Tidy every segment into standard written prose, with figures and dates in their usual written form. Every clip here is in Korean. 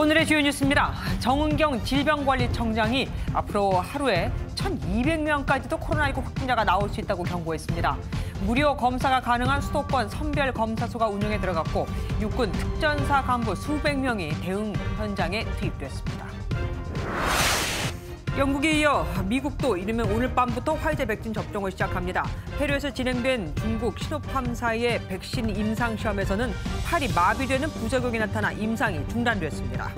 오늘의 주요 뉴스입니다. 정은경 질병관리청장이 앞으로 하루에 1,200명까지도 코로나19 확진자가 나올 수 있다고 경고했습니다. 무료 검사가 가능한 수도권 선별검사소가 운영에 들어갔고 육군 특전사 간부 수백 명이 대응 현장에 투입됐습니다. 영국에 이어 미국도 이르면 오늘 밤부터 화이자 백신 접종을 시작합니다. 페루에서 진행된 중국 시노팜사의 백신 임상 시험에서는 팔이 마비되는 부작용이 나타나 임상이 중단됐습니다.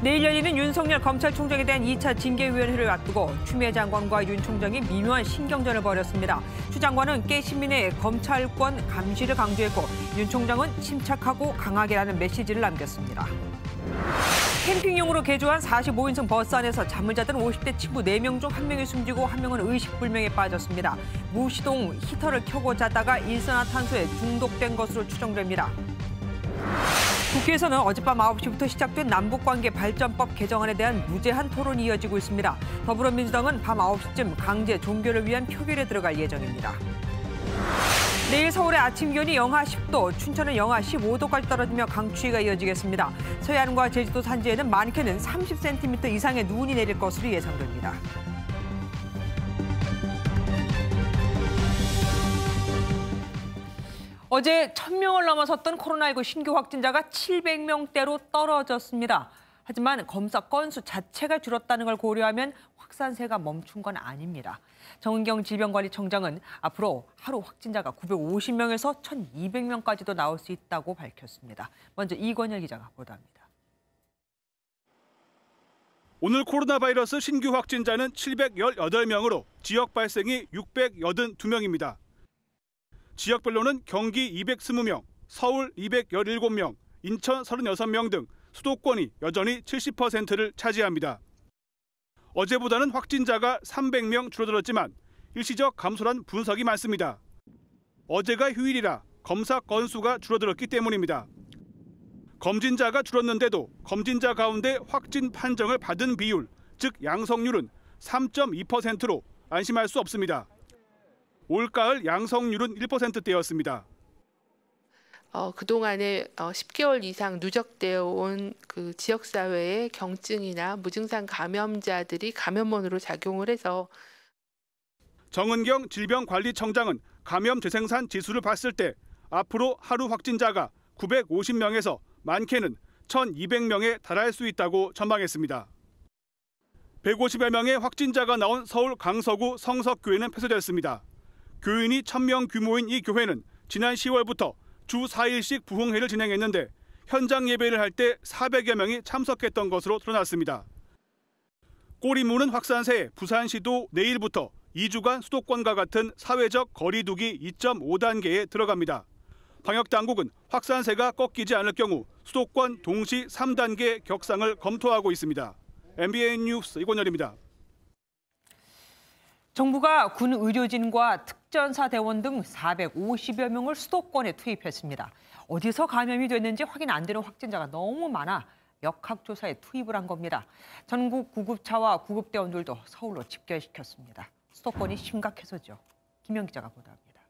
내일 열리는 윤석열 검찰총장에 대한 2차 징계위원회를 앞두고 추미애 장관과 윤 총장이 미묘한 신경전을 벌였습니다. 추 장관은 깨 시민의 검찰권 감시를 강조했고 윤 총장은 침착하고 강하게라는 메시지를 남겼습니다. 캠핑용으로 개조한 45인승 버스 안에서 잠을 자던 50대 친구 4명 중 1명이 숨지고 1명은 의식불명에 빠졌습니다. 무시동 히터를 켜고 자다가 일산화탄소에 중독된 것으로 추정됩니다. 국회에서는 어젯밤 9시부터 시작된 남북관계 발전법 개정안에 대한 무제한 토론이 이어지고 있습니다. 더불어민주당은 밤 9시쯤 강제 종결을 위한 표결에 들어갈 예정입니다. 내일 서울의 아침 기온이 영하 10도, 춘천은 영하 15도까지 떨어지며 강추위가 이어지겠습니다. 서해안과 제주도 산지에는 많게는 30cm 이상의 눈이 내릴 것으로 예상됩니다. 어제 1,000명을 넘어섰던 코로나19 신규 확진자가 700명대로 떨어졌습니다. 하지만 검사 건수 자체가 줄었다는 걸 고려하면 확산세가 멈춘 건 아닙니다. 정은경 질병관리청장은 앞으로 하루 확진자가 950명에서 1,200명까지도 나올 수 있다고 밝혔습니다. 먼저 이권열 기자가 보도합니다. 오늘 코로나 바이러스 신규 확진자는 718명으로 지역 발생이 682명입니다. 지역별로는 경기 220명, 서울 217명, 인천 36명 등 수도권이 여전히 70%를 차지합니다. 어제보다는 확진자가 300명 줄어들었지만 일시적 감소란 분석이 많습니다. 어제가 휴일이라 검사 건수가 줄어들었기 때문입니다. 검진자가 줄었는데도 검진자 가운데 확진 판정을 받은 비율, 즉 양성률은 3.2%로 안심할 수 없습니다. 올가을 양성률은 1%대였습니다. 그동안에 10개월 이상 누적되어 온 그 지역사회의 경증이나 무증상 감염자들이 감염원으로 작용을 해서 정은경 질병관리청장은 감염 재생산 지수를 봤을 때 앞으로 하루 확진자가 950명에서 많게는 1,200명에 달할 수 있다고 전망했습니다. 150여 명의 확진자가 나온 서울 강서구 성석교회는 폐쇄됐습니다. 교인이 1,000명 규모인 이 교회는 지난 10월부터 주 4일씩 부흥회를 진행했는데 현장 예배를 할 때 400여 명이 참석했던 것으로 드러났습니다. 꼬리 무는 확산세에 부산시도 내일부터 2주간 수도권과 같은 사회적 거리 두기 2.5단계에 들어갑니다. 방역당국은 확산세가 꺾이지 않을 경우 수도권 동시 3단계 격상을 검토하고 있습니다. MBN 뉴스 이권열입니다. 정부가 군 의료진과 특전사 대원 등 450여 명을 수도권에 투입했습니다. 어디서 감염이 됐는지 확인 안 되는 확진자가 너무 많아 역학조사에 투입을 한 겁니다. 전국 구급차와 구급대원들도 서울로 집결시켰습니다. 수도권이 심각해서죠. 김영 기자가 보도합니다.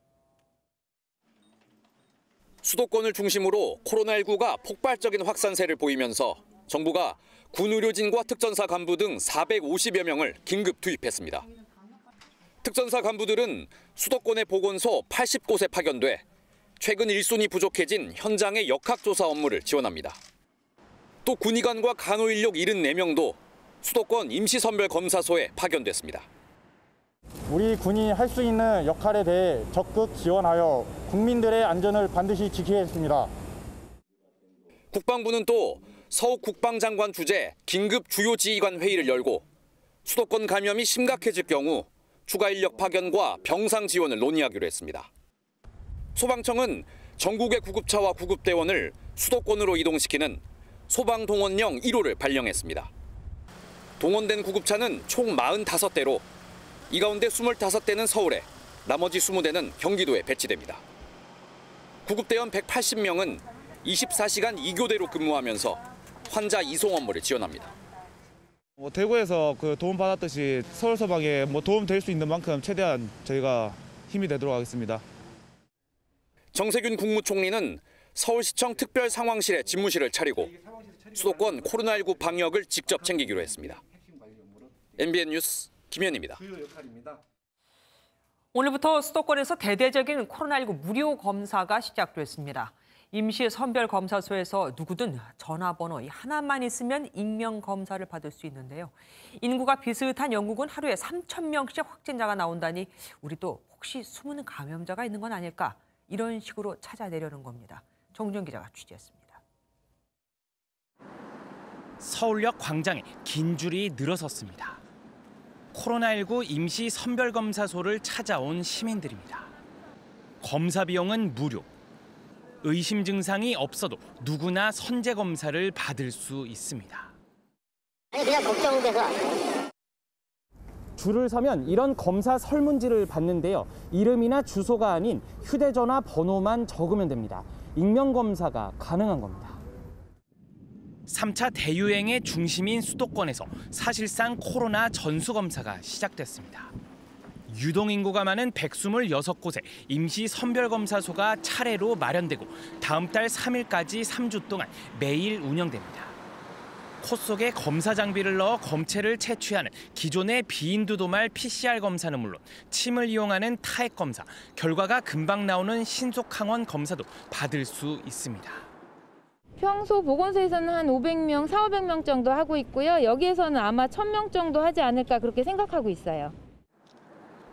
수도권을 중심으로 코로나19가 폭발적인 확산세를 보이면서 정부가 군 의료진과 특전사 간부 등 450여 명을 긴급 투입했습니다. 특전사 간부들은 수도권의 보건소 80곳에 파견돼 최근 일손이 부족해진 현장의 역학조사 업무를 지원합니다. 또 군의관과 간호인력 74명도 수도권 임시선별검사소에 파견됐습니다. 우리 군이 할 수 있는 역할에 대해 적극 지원하여 국민들의 안전을 반드시 지키겠습니다. 국방부는 또 서욱 국방장관 주재 긴급 주요지휘관 회의를 열고 수도권 감염이 심각해질 경우 추가 인력 파견과 병상 지원을 논의하기로 했습니다. 소방청은 전국의 구급차와 구급대원을 수도권으로 이동시키는 소방동원령 1호를 발령했습니다. 동원된 구급차는 총 45대로 이 가운데 25대는 서울에, 나머지 20대는 경기도에 배치됩니다. 구급대원 180명은 24시간 2교대로 근무하면서 환자 이송 업무를 지원합니다. 대구에서 도움 받았듯이 서울 소방에 도움 될 수 있는 만큼 최대한 저희가 힘이 되도록 하겠습니다. 정세균 국무총리는 서울시청 특별상황실에 집무실을 차리고 수도권 코로나19 방역을 직접 챙기기로 했습니다. MBN 뉴스 김현입니다. 오늘부터 수도권에서 대대적인 코로나19 무료 검사가 시작됐습니다. 임시 선별검사소에서 누구든 전화번호 하나만 있으면 익명 검사를 받을 수 있는데요. 인구가 비슷한 영국은 하루에 3,000명씩 확진자가 나온다니 우리도 혹시 숨은 감염자가 있는 건 아닐까? 이런 식으로 찾아내려는 겁니다. 정주영 기자가 취재했습니다. 서울역 광장에 긴 줄이 늘어섰습니다. 코로나19 임시 선별검사소를 찾아온 시민들입니다. 검사 비용은 무료. 의심 증상이 없어도 누구나 선제 검사를 받을 수 있습니다. 그냥 걱정돼서 왔어요. 줄을 서면 이런 검사 설문지를 받는데요. 이름이나 주소가 아닌 휴대전화 번호만 적으면 됩니다. 익명 검사가 가능한 겁니다. 3차 대유행의 중심인 수도권에서 사실상 코로나 전수검사가 시작됐습니다. 유동인구가 많은 126곳에 임시 선별검사소가 차례로 마련되고 다음 달 3일까지 3주 동안 매일 운영됩니다. 코 속에 검사 장비를 넣어 검체를 채취하는 기존의 비인두 도말 PCR 검사는 물론 침을 이용하는 타액 검사, 결과가 금방 나오는 신속 항원 검사도 받을 수 있습니다. 평소 보건소에서는 한 500명, 400명 정도 하고 있고요. 여기에서는 아마 1,000명 정도 하지 않을까 그렇게 생각하고 있어요.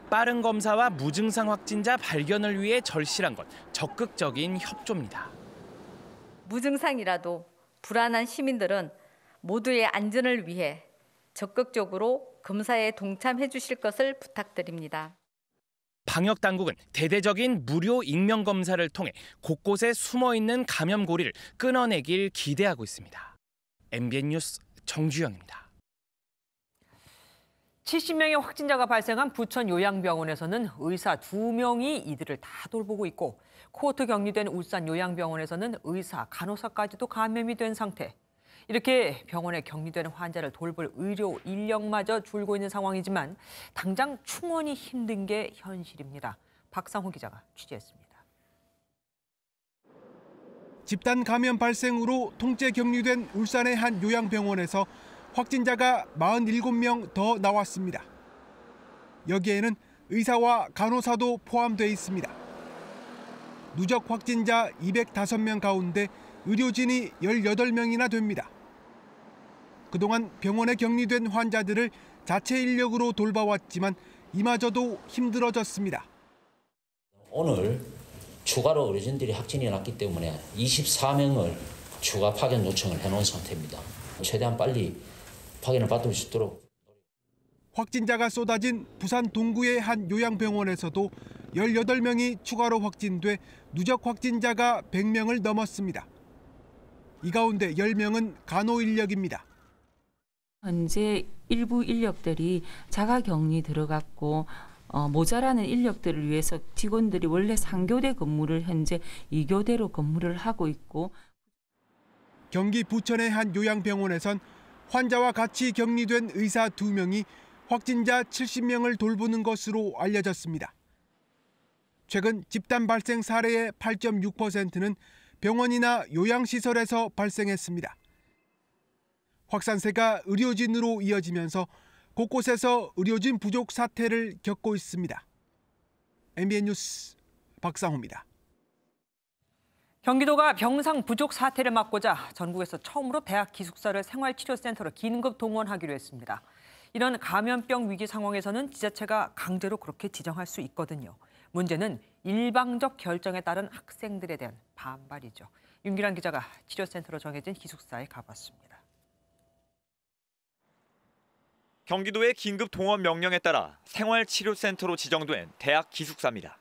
빠른 검사와 무증상 확진자 발견을 위해 절실한 건 적극적인 협조입니다. 무증상이라도 불안한 시민들은 모두의 안전을 위해 적극적으로 검사에 동참해 주실 것을 부탁드립니다. 방역 당국은 대대적인 무료 익명 검사를 통해 곳곳에 숨어 있는 감염 고리를 끊어내길 기대하고 있습니다. MBN 뉴스 정주영입니다. 70명의 확진자가 발생한 부천 요양병원에서는 의사 2명이 이들을 다 돌보고 있고 코호트 격리된 울산 요양병원에서는 의사, 간호사까지도 감염이 된 상태. 이렇게 병원에 격리되는 환자를 돌볼 의료 인력마저 줄고 있는 상황이지만 당장 충원이 힘든 게 현실입니다. 박상호 기자가 취재했습니다. 집단 감염 발생으로 통째 격리된 울산의 한 요양병원에서 확진자가 47명 더 나왔습니다. 여기에는 의사와 간호사도 포함돼 있습니다. 누적 확진자 205명 가운데 의료진이 18명이나 됩니다. 그동안 병원에 격리된 환자들을 자체 인력으로 돌봐왔지만 이마저도 힘들어졌습니다. 오늘 추가로 의료진들이 확진이 났기 때문에 24명을 추가 파견 요청을 해놓은 상태입니다. 최대한 빨리 파견을 받을 수 있도록. 확진자가 쏟아진 부산 동구의 한 요양병원에서도 18명이 추가로 확진돼 누적 확진자가 100명을 넘었습니다. 이 가운데 10명은 간호 인력입니다. 현재 일부 인력들이 자가격리 들어갔고 모자라는 인력들을 위해서 직원들이 원래 3교대 근무를 현재 2교대로 근무를 하고 있고. 경기 부천의 한 요양병원에선 환자와 같이 격리된 의사 2명이 확진자 70명을 돌보는 것으로 알려졌습니다. 최근 집단 발생 사례의 8.6%는 병원이나 요양시설에서 발생했습니다. 확산세가 의료진으로 이어지면서 곳곳에서 의료진 부족 사태를 겪고 있습니다. MBN 뉴스 박상호입니다. 경기도가 병상 부족 사태를 막고자 전국에서 처음으로 대학 기숙사를 생활치료센터로 긴급 동원하기로 했습니다. 이런 감염병 위기 상황에서는 지자체가 강제로 그렇게 지정할 수 있거든요. 문제는 일방적 결정에 따른 학생들에 대한 반발이죠. 윤기란 기자가 치료센터로 정해진 기숙사에 가봤습니다. 경기도의 긴급 동원 명령에 따라 생활치료센터로 지정된 대학 기숙사입니다.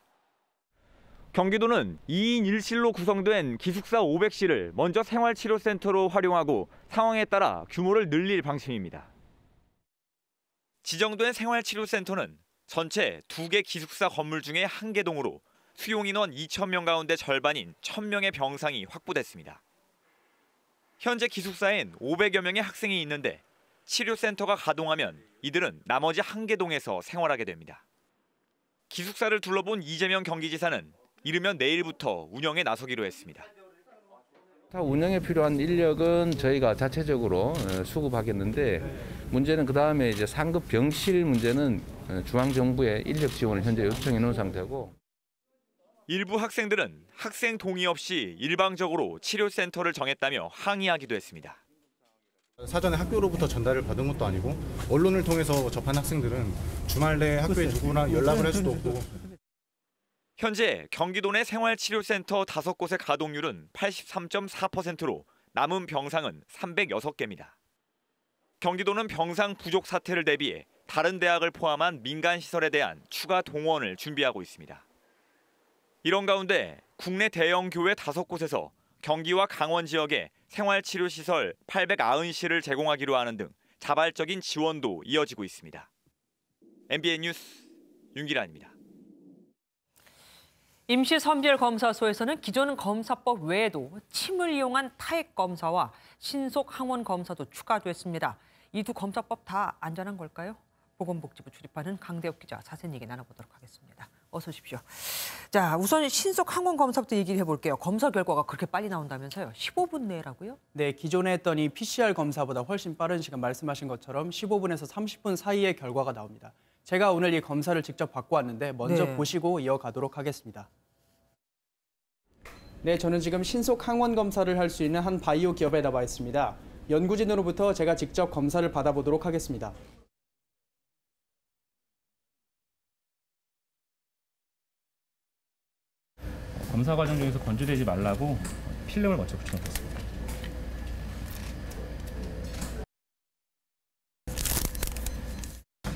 경기도는 2인 1실로 구성된 기숙사 500실을 먼저 생활치료센터로 활용하고 상황에 따라 규모를 늘릴 방침입니다. 지정된 생활치료센터는 전체 2개 기숙사 건물 중에 1개동으로 수용인원 2,000명 가운데 절반인 1,000명의 병상이 확보됐습니다. 현재 기숙사엔 500여 명의 학생이 있는데 치료센터가 가동하면 이들은 나머지 1개동에서 생활하게 됩니다. 기숙사를 둘러본 이재명 경기지사는 이르면 내일부터 운영에 나서기로 했습니다. 운영에 필요한 인력은 저희가 자체적으로 수급하겠는데 문제는 그다음에 이제 상급 병실 문제는 중앙정부의 인력 지원을 현재 요청해 놓은 상태고. 일부 학생들은 학생 동의 없이 일방적으로 치료센터를 정했다며 항의하기도 했습니다. 사전에 학교로부터 전달을 받은 것도 아니고 언론을 통해서 접한 학생들은 주말 내에 학교에 누구나 연락을 할 수도 없고. 현재 경기도 내 생활치료센터 5곳의 가동률은 83.4%로 남은 병상은 306개입니다. 경기도는 병상 부족 사태를 대비해 다른 대학을 포함한 민간 시설에 대한 추가 동원을 준비하고 있습니다. 이런 가운데 국내 대형 교회 5곳에서 경기와 강원 지역에 생활치료시설 890시를 제공하기로 하는 등 자발적인 지원도 이어지고 있습니다. MBN 뉴스 윤기란입니다. 임시선별검사소에서는 기존 검사법 외에도 침을 이용한 타액 검사와 신속 항원 검사도 추가됐습니다. 이 두 검사법 다 안전한 걸까요? 보건복지부 출입하는 강대엽 기자 자세히 얘기 나눠보도록 하겠습니다. 어서 오십시오. 자, 우선 신속 항원 검사부터 얘기를 해볼게요. 검사 결과가 그렇게 빨리 나온다면서요? 15분 내라고요? 네, 기존에 했던 이 PCR 검사보다 훨씬 빠른 시간 말씀하신 것처럼 15분에서 30분 사이에 결과가 나옵니다. 제가 오늘 이 검사를 직접 받고 왔는데 먼저 보시고 이어가도록 하겠습니다. 네, 저는 지금 신속 항원 검사를 할 수 있는 한 바이오 기업에 나와 있습니다. 연구진으로부터 제가 직접 검사를 받아보도록 하겠습니다. 검사 과정 중에서 건조되지 말라고 필름을 먼저 붙여놓겠습니다.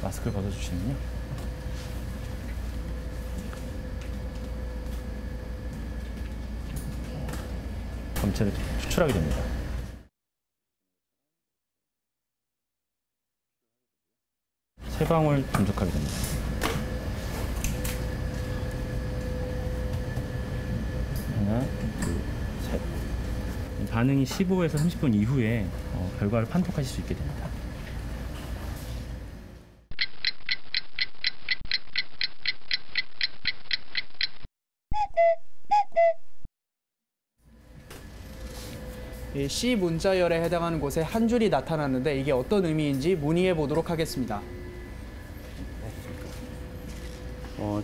마스크를 벗어주시면요. 검체를 추출하게 됩니다. 세 방울 분석하게 됩니다. 하나, 둘, 셋. 반응이 15에서 30분 이후에 결과를 판독하실 수 있게 됩니다. 이 C 문자열에 해당하는 곳에 한 줄이 나타났는데 이게 어떤 의미인지 문의해 보도록 하겠습니다.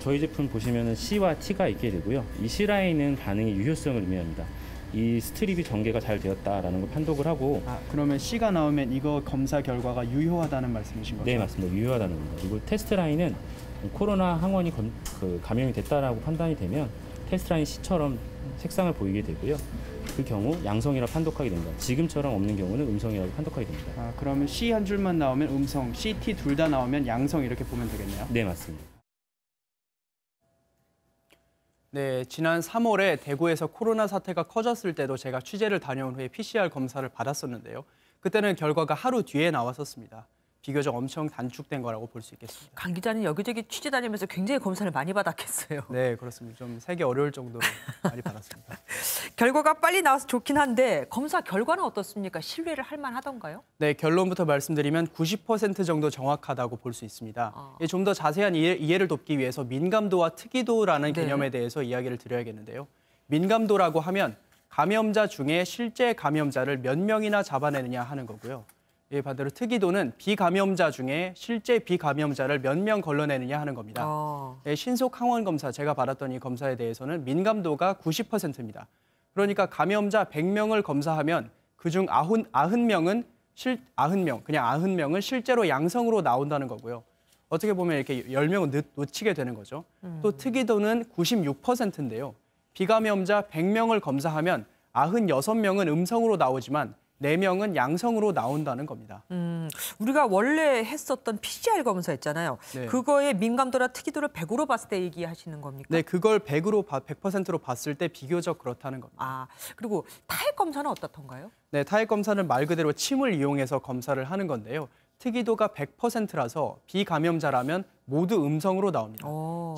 저희 제품 보시면은 C와 T가 있게 되고요. 이 C라인은 반응의 유효성을 의미합니다. 이 스트립이 전개가 잘 되었다라는 걸 판독을 하고. 그러면 C가 나오면 이거 검사 결과가 유효하다는 말씀이신 거죠? 네, 맞습니다. 유효하다는 겁니다. 그리고 테스트 라인은 코로나 항원이 감염이 됐다라고 판단이 되면 테스트 라인 C처럼 색상을 보이게 되고요. 그 경우 양성이라 판독하게 됩니다. 지금처럼 없는 경우는 음성이라고 판독하게 됩니다. 그러면 C 한 줄만 나오면 음성, C, T 둘 다 나오면 양성 이렇게 보면 되겠네요? 네, 맞습니다. 네, 지난 3월에 대구에서 코로나 사태가 커졌을 때도 제가 취재를 다녀온 후에 PCR 검사를 받았었는데요. 그때는 결과가 하루 뒤에 나왔었습니다. 비교적 엄청 단축된 거라고 볼 수 있겠습니다. 강 기자는 여기저기 취재 다니면서 굉장히 검사를 많이 받았겠어요. 네, 그렇습니다. 좀 세기 어려울 정도로 많이 받았습니다. 결과가 빨리 나와서 좋긴 한데 검사 결과는 어떻습니까? 신뢰를 할 만하던가요? 네, 결론부터 말씀드리면 90% 정도 정확하다고 볼 수 있습니다. 좀 더 자세한 이해를 돕기 위해서 민감도와 특이도라는 개념에 대해서 이야기를 드려야겠는데요. 민감도라고 하면 감염자 중에 실제 감염자를 몇 명이나 잡아내느냐 하는 거고요. 반대로 특이도는 비감염자 중에 실제 비감염자를 몇 명 걸러내느냐 하는 겁니다. 신속 항원 검사, 제가 받았던 이 검사에 대해서는 민감도가 90%입니다. 그러니까 감염자 100명을 검사하면 그중 90명은 90명은 실제로 양성으로 나온다는 거고요. 어떻게 보면 이렇게 10명은 놓치게 되는 거죠. 또 특이도는 96%인데요. 비감염자 100명을 검사하면 96명은 음성으로 나오지만 4명은 양성으로 나온다는 겁니다. 우리가 원래 했었던 PCR 검사 있잖아요. 네. 그거의 민감도나 특이도를 100으로 봤을 때 얘기하시는 겁니까? 네, 그걸 100%로 봤을 때 비교적 그렇다는 겁니다. 그리고 타액 검사는 어떻던가요? 네, 타액 검사는 말 그대로 침을 이용해서 검사를 하는 건데요. 특이도가 100%라서 비감염자라면 모두 음성으로 나옵니다.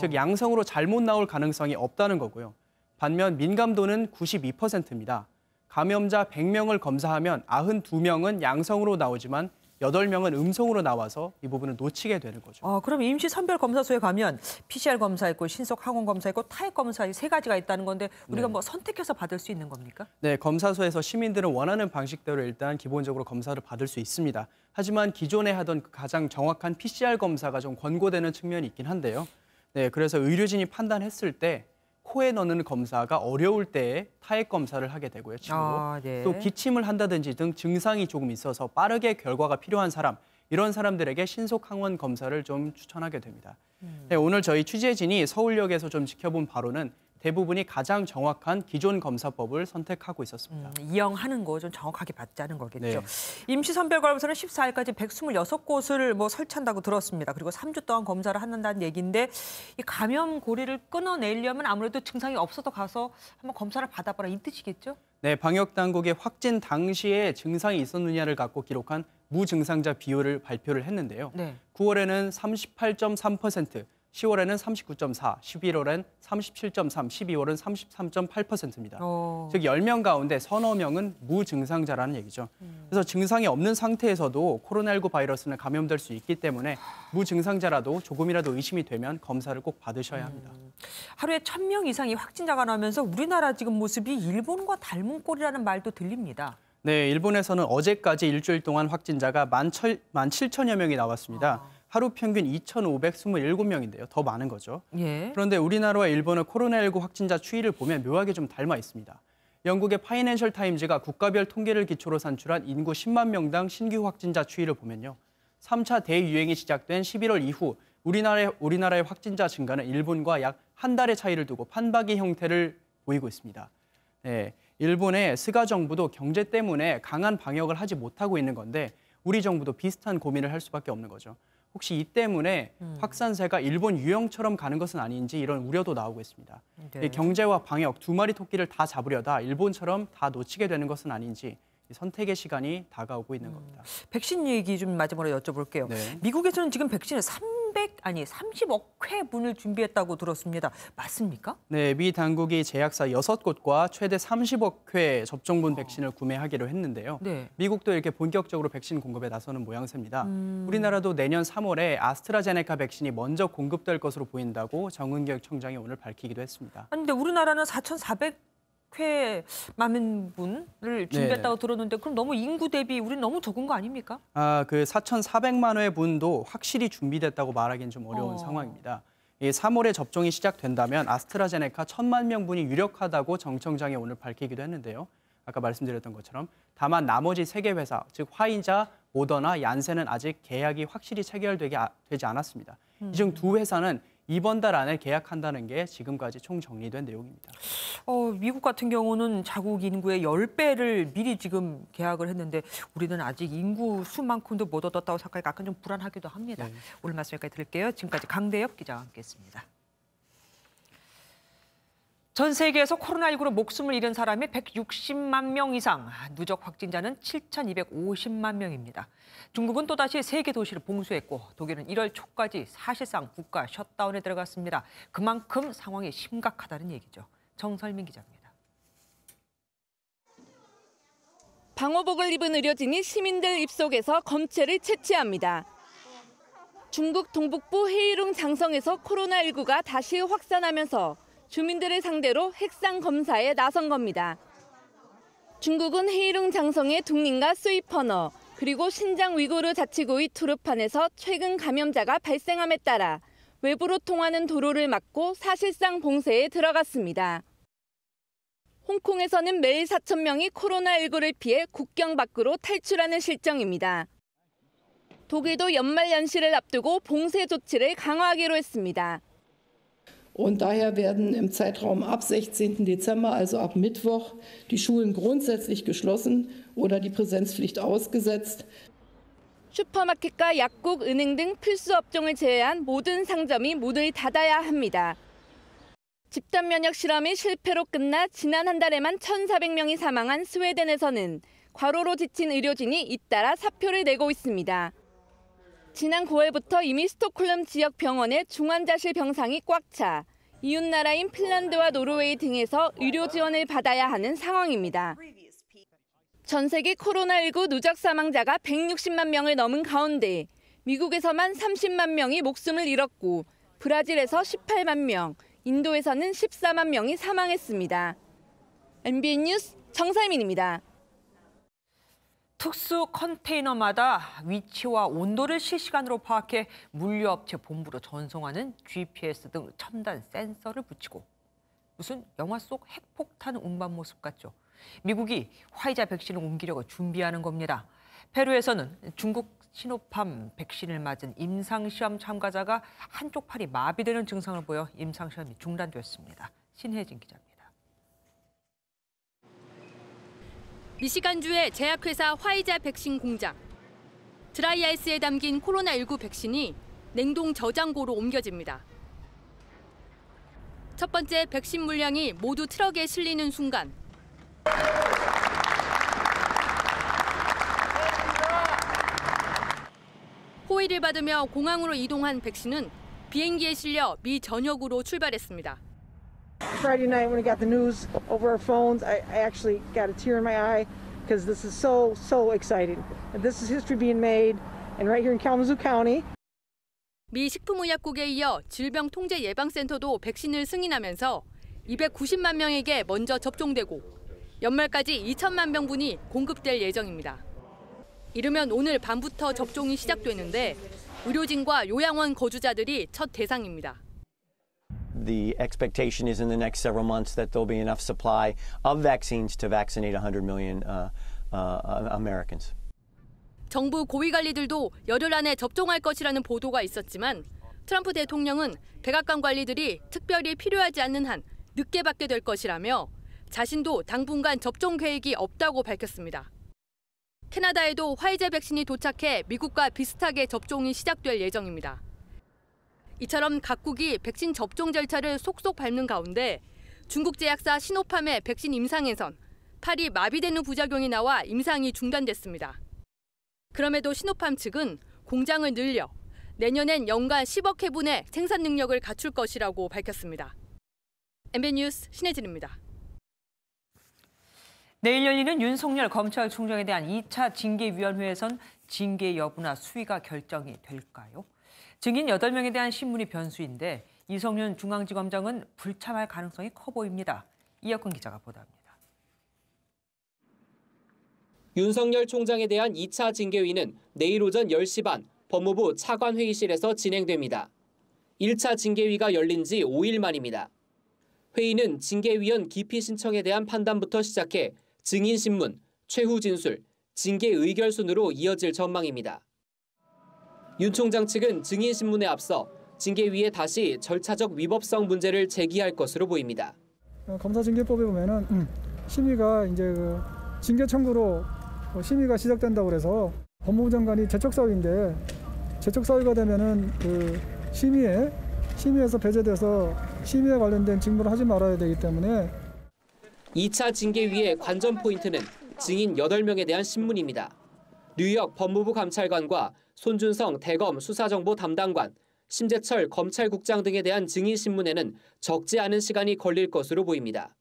즉 양성으로 잘못 나올 가능성이 없다는 거고요. 반면 민감도는 92%입니다. 감염자 100명을 검사하면 92명은 양성으로 나오지만 8명은 음성으로 나와서 이 부분을 놓치게 되는 거죠. 그럼 임시 선별검사소에 가면 PCR 검사 있고 신속 항원 검사 있고 타액 검사 세 가지가 있다는 건데 우리가 뭐 선택해서 받을 수 있는 겁니까? 네, 검사소에서 시민들은 원하는 방식대로 일단 기본적으로 검사를 받을 수 있습니다. 하지만 기존에 하던 가장 정확한 PCR 검사가 좀 권고되는 측면이 있긴 한데요. 네, 그래서 의료진이 판단했을 때 코에 넣는 검사가 어려울 때에 타액 검사를 하게 되고요, 치료로. 네. 또 기침을 한다든지 등 증상이 조금 있어서 빠르게 결과가 필요한 사람, 이런 사람들에게 신속 항원 검사를 좀 추천하게 됩니다. 네, 오늘 저희 취재진이 서울역에서 좀 지켜본 바로는 대부분이 가장 정확한 기존 검사법을 선택하고 있었습니다. 이용하는 거 좀 정확하게 받자는 거겠죠. 네. 임시 선별검사는 14일까지 126곳을 설치한다고 들었습니다. 그리고 3주 동안 검사를 한다는 얘기인데 이 감염 고리를 끊어내려면 아무래도 증상이 없어도 가서 한번 검사를 받아봐라 이 뜻이겠죠? 네, 방역 당국의 확진 당시에 증상이 있었느냐를 갖고 기록한 무증상자 비율을 발표를 했는데요. 네. 9월에는 38.3%, 10월에는 39.4, 11월엔 37.3, 12월은 33.8%입니다. 즉 10명 가운데 서너 명은 무증상자라는 얘기죠. 그래서 증상이 없는 상태에서도 코로나19 바이러스는 감염될 수 있기 때문에 무증상자라도 조금이라도 의심이 되면 검사를 꼭 받으셔야 합니다. 하루에 1000명 이상이 확진자가 나면서 우리나라 지금 모습이 일본과 닮은 꼴이라는 말도 들립니다. 네, 일본에서는 어제까지 일주일 동안 확진자가 17,000여 명이 나왔습니다. 하루 평균 2,527명인데요. 더 많은 거죠. 예. 그런데 우리나라와 일본의 코로나19 확진자 추이를 보면 묘하게 좀 닮아 있습니다. 영국의 파이낸셜 타임즈가 국가별 통계를 기초로 산출한 인구 10만 명당 신규 확진자 추이를 보면요. 3차 대유행이 시작된 11월 이후 우리나라의 확진자 증가는 일본과 약 한 달의 차이를 두고 판박이 형태를 보이고 있습니다. 네, 일본의 스가 정부도 경제 때문에 강한 방역을 하지 못하고 있는 건데 우리 정부도 비슷한 고민을 할 수밖에 없는 거죠. 혹시 이 때문에 확산세가 일본 유형처럼 가는 것은 아닌지 이런 우려도 나오고 있습니다. 네. 경제와 방역 두 마리 토끼를 다 잡으려다 일본처럼 다 놓치게 되는 것은 아닌지 선택의 시간이 다가오고 있는 겁니다. 백신 얘기 좀 마지막으로 여쭤볼게요. 네. 미국에서는 지금 백신을 30억 회분을 준비했다고 들었습니다. 맞습니까? 네, 미 당국이 제약사 6곳과 최대 30억 회 접종분 백신을 구매하기로 했는데요. 네. 미국도 이렇게 본격적으로 백신 공급에 나서는 모양새입니다. 우리나라도 내년 3월에 아스트라제네카 백신이 먼저 공급될 것으로 보인다고 정은경 청장이 오늘 밝히기도 했습니다. 아니, 근데 우리나라는 4,400회 맞은 분을 준비했다고 들었는데 그럼 너무 인구 대비 우리는 너무 적은 거 아닙니까? 그 4,400만 회 분도 확실히 준비됐다고 말하기는 좀 어려운 상황입니다. 3월에 접종이 시작된다면 아스트라제네카 1,000만 명분이 유력하다고 정 청장이 오늘 밝히기도 했는데요. 아까 말씀드렸던 것처럼 다만 나머지 3개 회사, 즉 화이자, 모더나, 얀센은 아직 계약이 확실히 체결되지 않았습니다. 이 중 2회사는 이번 달 안에 계약한다는 게 지금까지 총 정리된 내용입니다. 미국 같은 경우는 자국 인구의 10배를 미리 지금 계약을 했는데 우리는 아직 인구 수만큼도 못 얻었다고 생각하니까 약간 좀 불안하기도 합니다. 오늘 말씀 여기까지 드릴게요. 지금까지 강대엽 기자와 함께했습니다. 전 세계에서 코로나19로 목숨을 잃은 사람이 160만 명 이상, 누적 확진자는 7,250만 명입니다. 중국은 또다시 세계 도시를 봉쇄했고 독일은 1월 초까지 사실상 국가 셧다운에 들어갔습니다. 그만큼 상황이 심각하다는 얘기죠. 정설민 기자입니다. 방호복을 입은 의료진이 시민들 입속에서 검체를 채취합니다. 중국 동북부 헤이룽 장성에서 코로나19가 다시 확산하면서 주민들을 상대로 핵상 검사에 나선 겁니다. 중국은 헤이룽 장성의 둥린과 수이퍼너 그리고 신장 위구르 자치구의 투르판에서 최근 감염자가 발생함에 따라 외부로 통하는 도로를 막고 사실상 봉쇄에 들어갔습니다. 홍콩에서는 매일 4,000명이 코로나19를 피해 국경 밖으로 탈출하는 실정입니다. 독일도 연말 연시를 앞두고 봉쇄 조치를 강화하기로 했습니다. Und daher werden im Zeitraum ab 16. Dezember, also ab Mittwoch, die Schulen grundsätzlich geschlossen oder die Präsenzpflicht ausgesetzt. 슈퍼마켓과 약국, 은행 등 필수 업종을 제외한 모든 상점이 문을 닫아야 합니다. 집단 면역 실험이 실패로 끝나 지난 한 달에만 1,400명이 사망한 스웨덴에서는 과로로 지친 의료진이 잇따라 사표를 내고 있습니다. 지난 9월부터 이미 스톡홀름 지역 병원의 중환자실 병상이 꽉 차 이웃나라인 핀란드와 노르웨이 등에서 의료 지원을 받아야 하는 상황입니다. 전 세계 코로나19 누적 사망자가 160만 명을 넘은 가운데 미국에서만 30만 명이 목숨을 잃었고 브라질에서 18만 명, 인도에서는 14만 명이 사망했습니다. MBN 뉴스 정살민입니다. 특수 컨테이너마다 위치와 온도를 실시간으로 파악해 물류업체 본부로 전송하는 GPS 등 첨단 센서를 붙이고 무슨 영화 속 핵폭탄 운반 모습 같죠. 미국이 화이자 백신을 옮기려고 준비하는 겁니다. 페루에서는 중국 시노팜 백신을 맞은 임상시험 참가자가 한쪽 팔이 마비되는 증상을 보여 임상시험이 중단됐습니다. 신혜진 기자입니다. 미시간주의 제약회사 화이자 백신 공장. 드라이아이스에 담긴 코로나19 백신이 냉동 저장고로 옮겨집니다. 첫 번째 백신 물량이 모두 트럭에 실리는 순간 호의를 받으며 공항으로 이동한 백신은 비행기에 실려 미 전역으로 출발했습니다. Friday night when we got the news over our phones, I actually got a tear in my eye because this is so exciting. And this is history being made, and right here in Kalamazoo County. 미 식품의약국에 이어 질병통제예방센터도 백신을 승인하면서 290만 명에게 먼저 접종되고 연말까지 2천만 명분이 공급될 예정입니다. 이르면 오늘 밤부터 접종이 시작되는데 의료진과 요양원 거주자들이 첫 대상입니다. The expectation is in the next several months that there'll be enough supply of vaccines to vaccinate 100 million Americans. 정부 고위관리들도 열흘 안에 접종할 것이라는 보도가 있었지만 트럼프 대통령은 백악관 관리들이 특별히 필요하지 않는 한 늦게 받게 될 것이라며 자신도 당분간 접종 계획이 없다고 밝혔습니다. 캐나다에도 화이자 백신이 도착해 미국과 비슷하게 접종이 시작될 예정입니다. 이처럼 각국이 백신 접종 절차를 속속 밟는 가운데 중국 제약사 시노팜의 백신 임상에선 팔이 마비되는 부작용이 나와 임상이 중단됐습니다. 그럼에도 시노팜 측은 공장을 늘려 내년엔 연간 10억 회분의 생산 능력을 갖출 것이라고 밝혔습니다. MBN 뉴스 신혜진입니다. 내일 열리는 윤석열 검찰총장에 대한 2차 징계위원회에선 징계 여부나 수위가 결정이 될까요? 증인 8명에 대한 신문이 변수인데 이성윤 중앙지검장은 불참할 가능성이 커 보입니다. 이혁근 기자가 보도합니다. 윤석열 총장에 대한 2차 징계위는 내일 오전 10시 반 법무부 차관회의실에서 진행됩니다. 1차 징계위가 열린 지 5일 만입니다. 회의는 징계위원 기피 신청에 대한 판단부터 시작해 증인 신문, 최후 진술, 징계 의결 순으로 이어질 전망입니다. 윤 총장 측은 증인 신문에 앞서 징계위에 다시 절차적 위법성 문제를 제기할 것으로 보입니다. 검사징계법에 보면은 심의가 이제 징계 청구로 심의가 시작된다고 그래서 법무부 장관이 제척사유인데 제척사유가 되면은 심의에서 배제돼서 심의에 관련된 직무를 하지 말아야 되기 때문에 2차 징계위의 관전 포인트는 증인 8명에 대한 신문입니다. 뉴욕 법무부 감찰관과 손준성 대검 수사정보 담당관, 심재철 검찰국장 등에 대한 증인 신문에는 적지 않은 시간이 걸릴 것으로 보입니다.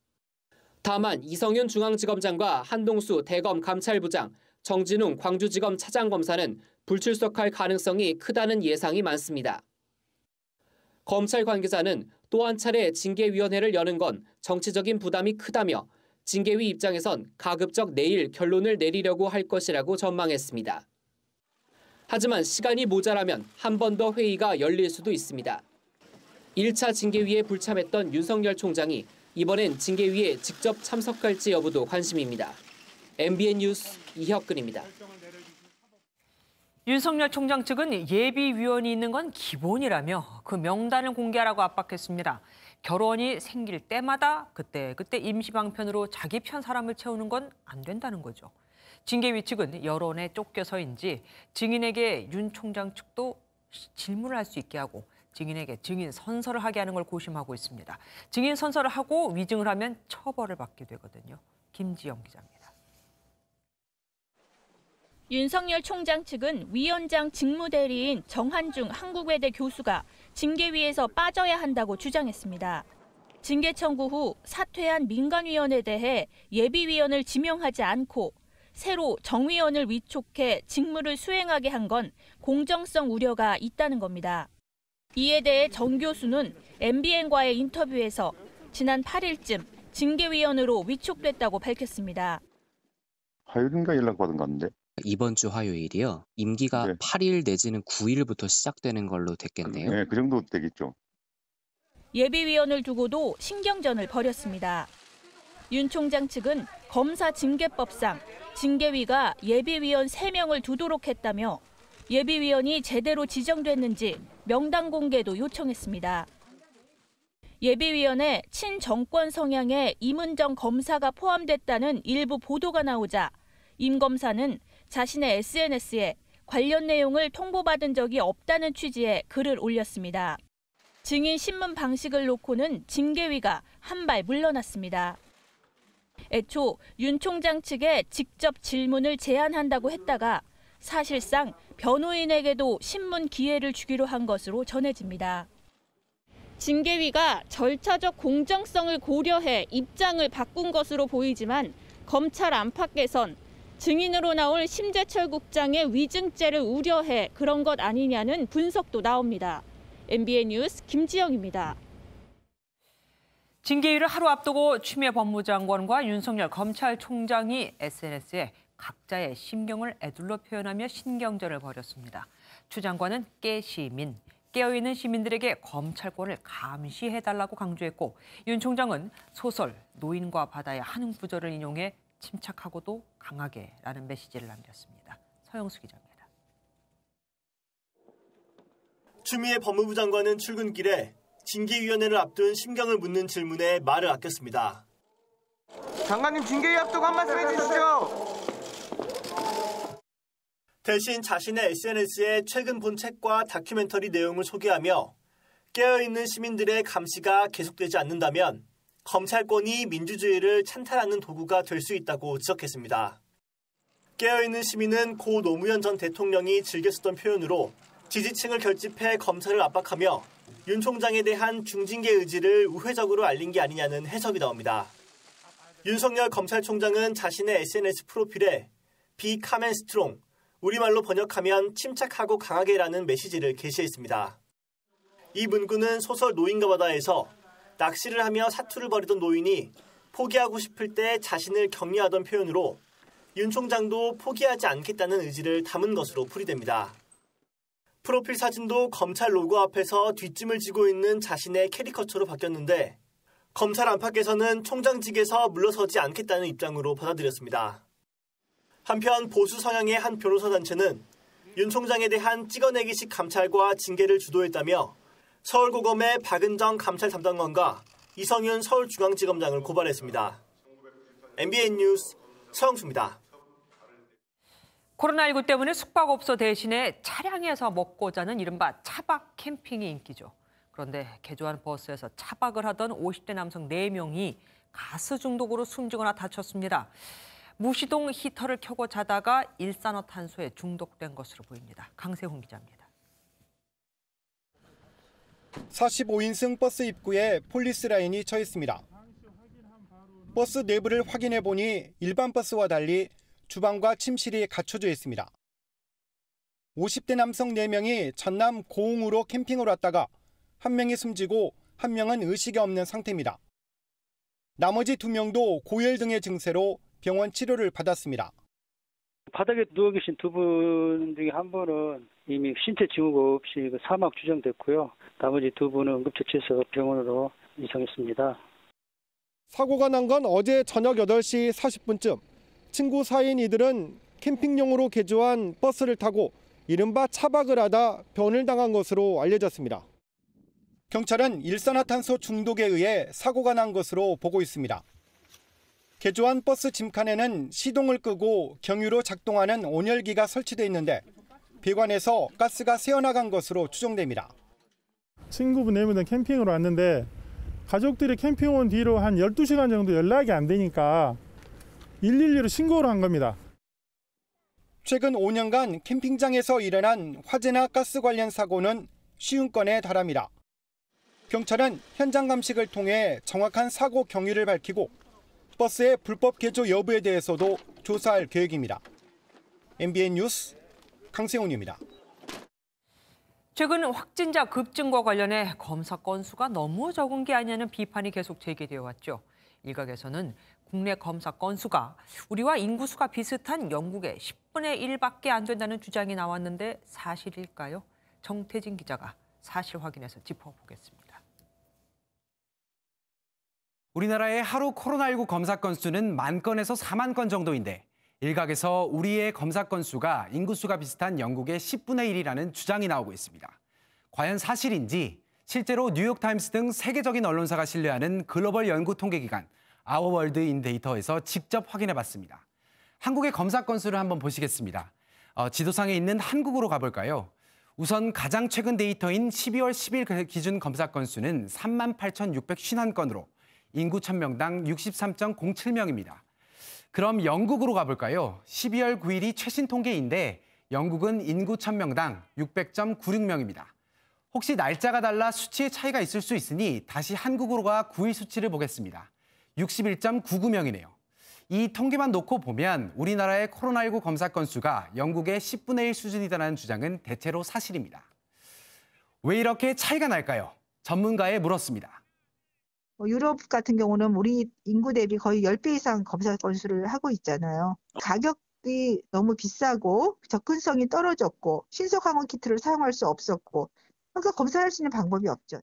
다만 이성윤 중앙지검장과 한동수 대검 감찰부장, 정진웅 광주지검 차장검사는 불출석할 가능성이 크다는 예상이 많습니다. 검찰 관계자는 또 한 차례 징계위원회를 여는 건 정치적인 부담이 크다며 징계위 입장에선 가급적 내일 결론을 내리려고 할 것이라고 전망했습니다. 하지만 시간이 모자라면 한 번 더 회의가 열릴 수도 있습니다. 1차 징계위에 불참했던 윤석열 총장이 이번엔 징계위에 직접 참석할지 여부도 관심입니다. MBN 뉴스 이혁근입니다. 윤석열 총장 측은 예비위원이 있는 건 기본이라며 그 명단을 공개하라고 압박했습니다. 결혼이 생길 때마다 그때 임시방편으로 자기 편 사람을 채우는 건 안 된다는 거죠. 징계위 측은 여론에 쫓겨서인지 증인에게 윤 총장 측도 질문을 할 수 있게 하고 증인에게 증인 선서를 하게 하는 걸 고심하고 있습니다. 증인 선서를 하고 위증을 하면 처벌을 받게 되거든요. 김지영 기자입니다. 윤석열 총장 측은 위원장 직무대리인 정한중 한국외대 교수가 징계위에서 빠져야 한다고 주장했습니다. 징계 청구 후 사퇴한 민간위원에 대해 예비위원을 지명하지 않고 새로 정위원을 위촉해 직무를 수행하게 한 건 공정성 우려가 있다는 겁니다. 이에 대해 정 교수는 MBN과의 인터뷰에서 지난 8일쯤 징계위원으로 위촉됐다고 밝혔습니다. 화요일인가 연락받은 것 같은데. 이번 주 화요일이요. 임기가 8일 내지는 9일부터 시작되는 걸로 됐겠네요. 네, 그 정도 되겠죠. 예비위원을 두고도 신경전을 벌였습니다. 윤 총장 측은 검사 징계법상 징계위가 예비위원 3명을 두도록 했다며 예비위원이 제대로 지정됐는지 명단 공개도 요청했습니다. 예비위원회 친정권 성향의 임은정 검사가 포함됐다는 일부 보도가 나오자 임 검사는 자신의 SNS에 관련 내용을 통보받은 적이 없다는 취지의 글을 올렸습니다. 증인 신문 방식을 놓고는 징계위가 한 발 물러났습니다. 애초 윤 총장 측에 직접 질문을 제안한다고 했다가 사실상 변호인에게도 신문 기회를 주기로 한 것으로 전해집니다. 징계위가 절차적 공정성을 고려해 입장을 바꾼 것으로 보이지만 검찰 안팎에선 증인으로 나올 심재철 국장의 위증죄를 우려해 그런 것 아니냐는 분석도 나옵니다. MBN 뉴스 김지영입니다. 징계위를 하루 앞두고 추미애 법무장관과 윤석열 검찰총장이 SNS에 각자의 심경을 에둘러 표현하며 신경전을 벌였습니다. 추 장관은 깨시민, 깨어있는 시민들에게 검찰권을 감시해달라고 강조했고 윤 총장은 소설 노인과 바다의 한웅 구절을 인용해 침착하고도 강하게라는 메시지를 남겼습니다. 서영수 기자입니다. 추미애 법무부 장관은 출근길에 징계위원회를 앞둔 심경을 묻는 질문에 말을 아꼈습니다. 장관님 징계위 앞두고 한 말씀 해주시죠. 대신 자신의 SNS에 최근 본 책과 다큐멘터리 내용을 소개하며 깨어있는 시민들의 감시가 계속되지 않는다면 검찰권이 민주주의를 찬탈하는 도구가 될 수 있다고 지적했습니다. 깨어있는 시민은 고 노무현 전 대통령이 즐겨 쓰던 표현으로 지지층을 결집해 검찰을 압박하며 윤 총장에 대한 중징계 의지를 우회적으로 알린 게 아니냐는 해석이 나옵니다. 윤석열 검찰총장은 자신의 SNS 프로필에 Be calm and strong, 우리말로 번역하면 침착하고 강하게라는 메시지를 게시했습니다. 이 문구는 소설 노인과 바다에서 낚시를 하며 사투를 벌이던 노인이 포기하고 싶을 때 자신을 격려하던 표현으로 윤 총장도 포기하지 않겠다는 의지를 담은 것으로 풀이됩니다. 프로필 사진도 검찰 로고 앞에서 뒷짐을 지고 있는 자신의 캐리커처로 바뀌었는데 검찰 안팎에서는 총장직에서 물러서지 않겠다는 입장으로 받아들였습니다. 한편 보수 성향의 한 변호사 단체는 윤 총장에 대한 찍어내기식 감찰과 징계를 주도했다며 서울고검의 박은정 감찰 담당관과 이성윤 서울중앙지검장을 고발했습니다. MBN 뉴스 서영수입니다. 코로나19 때문에 숙박업소 대신에 차량에서 먹고 자는 이른바 차박 캠핑이 인기죠. 그런데 개조한 버스에서 차박을 하던 50대 남성 4명이 가스 중독으로 숨지거나 다쳤습니다. 무시동 히터를 켜고 자다가 일산화탄소에 중독된 것으로 보입니다. 강세훈 기자입니다. 45인승 버스 입구에 폴리스 라인이 쳐 있습니다. 버스 내부를 확인해 보니 일반 버스와 달리 주방과 침실이 갖춰져 있습니다. 50대 남성 4명이 전남 고흥으로 캠핑을 왔다가 한 명이 숨지고 한 명은 의식이 없는 상태입니다. 나머지 2명도 고열 등의 증세로 병원 치료를 받았습니다. 바닥에 누워 계신 2분 중에 한 분은 이미 신체 징후가 없이 사망 추정됐고요. 나머지 2분은 응급처치해서 병원으로 이송했습니다. 사고가 난 건 어제 저녁 8시 40분쯤 친구 4인 이들은 캠핑용으로 개조한 버스를 타고 이른바 차박을 하다 변을 당한 것으로 알려졌습니다. 경찰은 일산화탄소 중독에 의해 사고가 난 것으로 보고 있습니다. 개조한 버스 짐칸에는 시동을 끄고 경유로 작동하는 온열기가 설치돼 있는데 배관에서 가스가 새어나간 것으로 추정됩니다. 친구분 4명 캠핑으로 왔는데 가족들이 캠핑 온 뒤로 한 12시간 정도 연락이 안 되니까 112로 신고를 한 겁니다. 최근 5년간 캠핑장에서 일어난 화재나 가스 관련 사고는 50건에 달합니다. 경찰은 현장 감식을 통해 정확한 사고 경위를 밝히고 버스의 불법 개조 여부에 대해서도 조사할 계획입니다. MBN 뉴스 강세훈입니다. 최근 확진자 급증과 관련해 검사 건수가 너무 적은 게 아니냐는 비판이 계속 제기되어 왔죠. 일각에서는 국내 검사 건수가 우리와 인구수가 비슷한 영국의 10분의 1밖에 안 된다는 주장이 나왔는데 사실일까요? 정태진 기자가 사실 확인해서 짚어보겠습니다. 우리나라의 하루 코로나19 검사 건수는 10,000건에서 4만 건 정도인데 일각에서 우리의 검사 건수가 인구수가 비슷한 영국의 10분의 1이라는 주장이 나오고 있습니다. 과연 사실인지 실제로 뉴욕타임스 등 세계적인 언론사가 신뢰하는 글로벌 연구 통계기관 아워월드 인 데이터에서 직접 확인해봤습니다. 한국의 검사 건수를 한번 보시겠습니다. 지도상에 있는 한국으로 가볼까요? 우선 가장 최근 데이터인 12월 10일 기준 검사 건수는 38,651건으로 인구 1000명당 63.07명입니다. 그럼 영국으로 가볼까요? 12월 9일이 최신 통계인데 영국은 인구 1000명당 600.96명입니다. 혹시 날짜가 달라 수치의 차이가 있을 수 있으니 다시 한국으로가 9일 수치를 보겠습니다. 61.99명이네요. 이 통계만 놓고 보면 우리나라의 코로나19 검사 건수가 영국의 10분의 1 수준이다라는 주장은 대체로 사실입니다. 왜 이렇게 차이가 날까요? 전문가에 물었습니다. 유럽 같은 경우는 우리 인구 대비 거의 10배 이상 검사 건수를 하고 있잖아요. 가격이 너무 비싸고 접근성이 떨어졌고 신속 항원 키트를 사용할 수 없었고 그러니까 검사할 수 있는 방법이 없죠.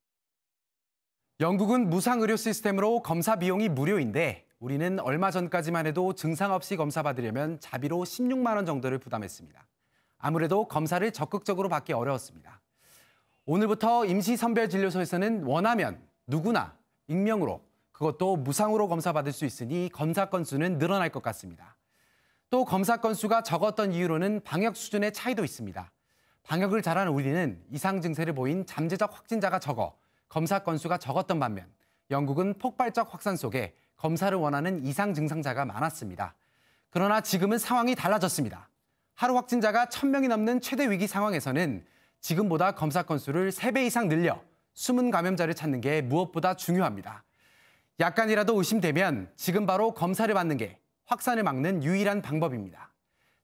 영국은 무상 의료 시스템으로 검사 비용이 무료인데 우리는 얼마 전까지만 해도 증상 없이 검사받으려면 자비로 16만 원 정도를 부담했습니다. 아무래도 검사를 적극적으로 받기 어려웠습니다. 오늘부터 임시선별진료소에서는 원하면 누구나 익명으로 그것도 무상으로 검사받을 수 있으니 검사 건수는 늘어날 것 같습니다. 또 검사 건수가 적었던 이유로는 방역 수준의 차이도 있습니다. 방역을 잘한 우리는 이상 증세를 보인 잠재적 확진자가 적어 검사 건수가 적었던 반면 영국은 폭발적 확산 속에 검사를 원하는 이상 증상자가 많았습니다. 그러나 지금은 상황이 달라졌습니다. 하루 확진자가 1000명이 넘는 최대 위기 상황에서는 지금보다 검사 건수를 3배 이상 늘려 숨은 감염자를 찾는 게 무엇보다 중요합니다. 약간이라도 의심되면 지금 바로 검사를 받는 게 확산을 막는 유일한 방법입니다.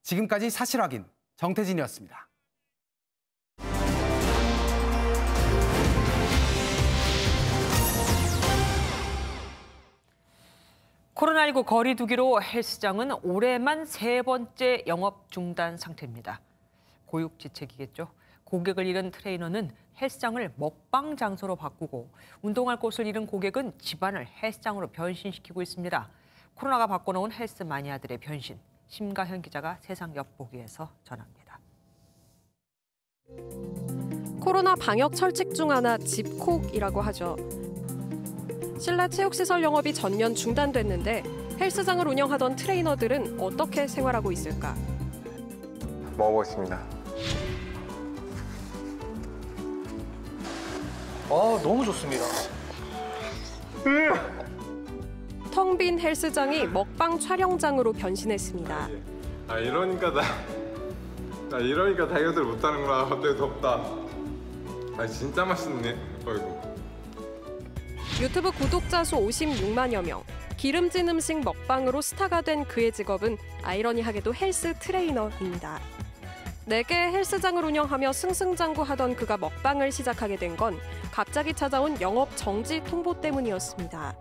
지금까지 사실 확인 정태진이었습니다. 코로나19 거리 두기로 헬스장은 올해만 3번째 영업 중단 상태입니다. 고육지책이겠죠. 고객을 잃은 트레이너는 헬스장을 먹방 장소로 바꾸고 운동할 곳을 잃은 고객은 집안을 헬스장으로 변신시키고 있습니다. 코로나가 바꿔놓은 헬스 마니아들의 변신. 심가현 기자가 세상 엿보기에서 전합니다. 코로나 방역 철칙 중 하나 집콕이라고 하죠. 실내 체육시설 영업이 전면 중단됐는데 헬스장을 운영하던 트레이너들은 어떻게 생활하고 있을까? 먹어보겠습니다. 너무 좋습니다. 텅 빈 헬스장이 먹방 촬영장으로 변신했습니다. 이러니까 다이어트를 못하는구나. 갑자기 덥다. 진짜 맛있네. 어이구. 유튜브 구독자 수 56만여 명. 기름진 음식 먹방으로 스타가 된 그의 직업은 아이러니하게도 헬스 트레이너입니다. 4개의 헬스장을 운영하며 승승장구하던 그가 먹방을 시작하게 된 건 갑자기 찾아온 영업 정지 통보 때문이었습니다.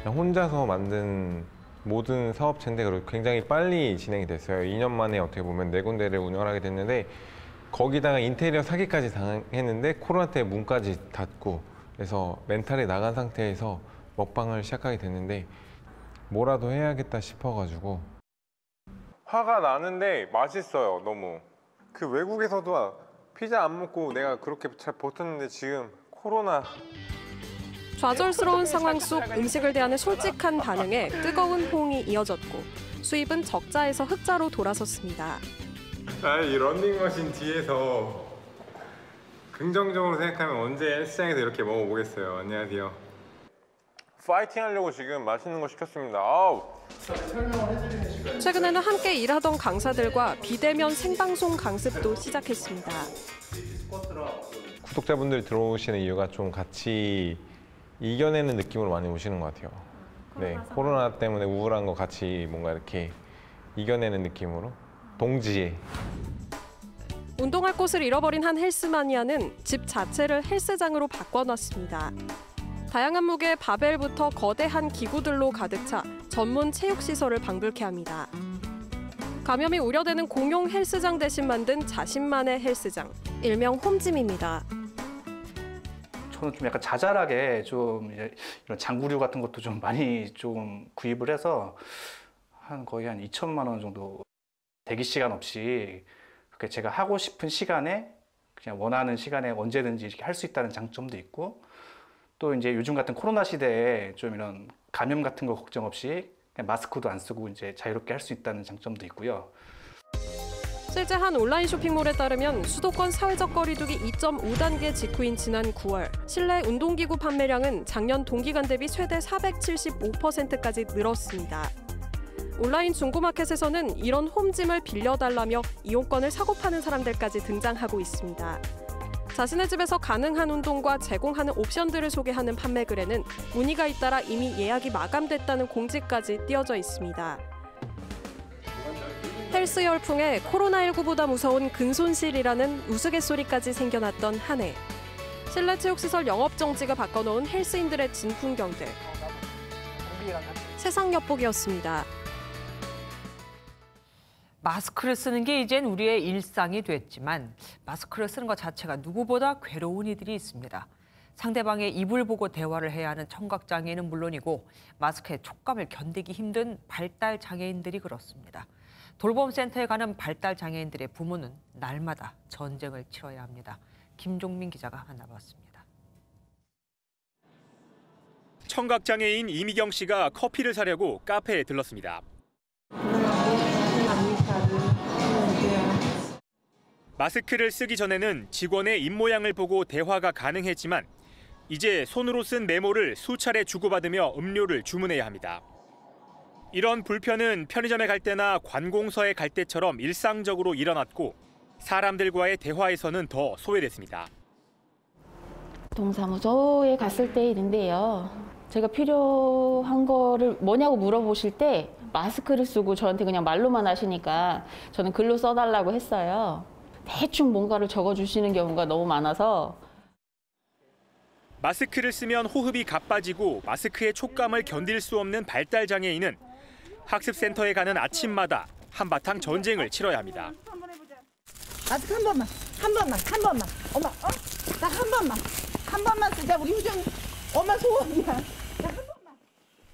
혼자서 만든 모든 사업체인데 굉장히 빨리 진행이 됐어요. 2년 만에 어떻게 보면 4군데를 운영하게 됐는데 거기다가 인테리어 사기까지 당했는데 코로나 때문에 문까지 닫고 그래서 멘탈이 나간 상태에서 먹방을 시작하게 됐는데 뭐라도 해야겠다 싶어가지고 화가 나는데 맛있어요. 너무. 그 외국에서도 피자 안 먹고 내가 그렇게 잘 버텼는데 지금 코로나. 좌절스러운 상황 속 음식을 대하는 솔직한 반응에 뜨거운 호응이 이어졌고 수입은 적자에서 흑자로 돌아섰습니다. 이 런닝머신 뒤에서 긍정적으로 생각하면 언제 헬스장에서 이렇게 먹어보겠어요. 안녕하세요. 파이팅 하려고 지금 맛있는 거 시켰습니다. 최근에는 함께 일하던 강사들과 비대면 생방송 강습도 시작했습니다. 구독자분들이 들어오시는 이유가 좀 같이 이겨내는 느낌으로 많이 오시는 것 같아요. 네, 코로나 때문에 우울한 거 같이 뭔가 이렇게 이겨내는 느낌으로 동지에. 운동할 곳을 잃어버린 한 헬스마니아는 집 자체를 헬스장으로 바꿔놨습니다. 다양한 무게의 바벨부터 거대한 기구들로 가득 차 전문 체육시설을 방불케 합니다. 감염이 우려되는 공용 헬스장 대신 만든 자신만의 헬스장, 일명 홈짐입니다. 저는 좀 약간 자잘하게 좀 이런 장구류 같은 것도 좀 많이 좀 구입을 해서 거의 한 2천만 원 정도 대기 시간 없이 그렇게 제가 하고 싶은 시간에 그냥 원하는 시간에 언제든지 이렇게 할 수 있다는 장점도 있고, 또 이제 요즘 같은 코로나 시대에 좀 이런 감염 같은 거 걱정 없이 그냥 마스크도 안 쓰고 이제 자유롭게 할 수 있다는 장점도 있고요. 실제 한 온라인 쇼핑몰에 따르면 수도권 사회적 거리두기 2.5단계 직후인 지난 9월 실내 운동기구 판매량은 작년 동기간 대비 최대 475%까지 늘었습니다. 온라인 중고마켓에서는 이런 홈짐을 빌려달라며 이용권을 사고 파는 사람들까지 등장하고 있습니다. 자신의 집에서 가능한 운동과 제공하는 옵션들을 소개하는 판매글에는 문의가 잇따라 이미 예약이 마감됐다는 공지까지 띄어져 있습니다. 헬스 열풍에 코로나19보다 무서운 근손실이라는 우스갯소리까지 생겨났던 한 해. 실내 체육시설 영업정지가 바꿔놓은 헬스인들의 진풍경들. 세상 엿보기였습니다. 마스크를 쓰는 게 이젠 우리의 일상이 됐지만 마스크를 쓰는 것 자체가 누구보다 괴로운 이들이 있습니다. 상대방의 입을 보고 대화를 해야 하는 청각장애인은 물론이고 마스크의 촉감을 견디기 힘든 발달장애인들이 그렇습니다. 돌봄센터에 가는 발달장애인들의 부모는 날마다 전쟁을 치러야 합니다. 김종민 기자가 만나봤습니다. 청각장애인 이미경 씨가 커피를 사려고 카페에 들렀습니다. 마스크를 쓰기 전에는 직원의 입모양을 보고 대화가 가능했지만 이제 손으로 쓴 메모를 수차례 주고받으며 음료를 주문해야 합니다. 이런 불편은 편의점에 갈 때나 관공서에 갈 때처럼 일상적으로 일어났고 사람들과의 대화에서는 더 소외됐습니다. 동사무소에 갔을 때 일인데요. 제가 필요한 거를 뭐냐고 물어보실 때 마스크를 쓰고 저한테 그냥 말로만 하시니까 저는 글로 써달라고 했어요. 대충 뭔가를 적어주시는 경우가 너무 많아서. 마스크를 쓰면 호흡이 가빠지고 마스크의 촉감을 견딜 수 없는 발달장애인은 학습센터에 가는 아침마다 한바탕 전쟁을 치러야 합니다. 마스크 한 번만. 엄마, 나 한 번만 쓰자. 우리 효정 엄마 소원이야.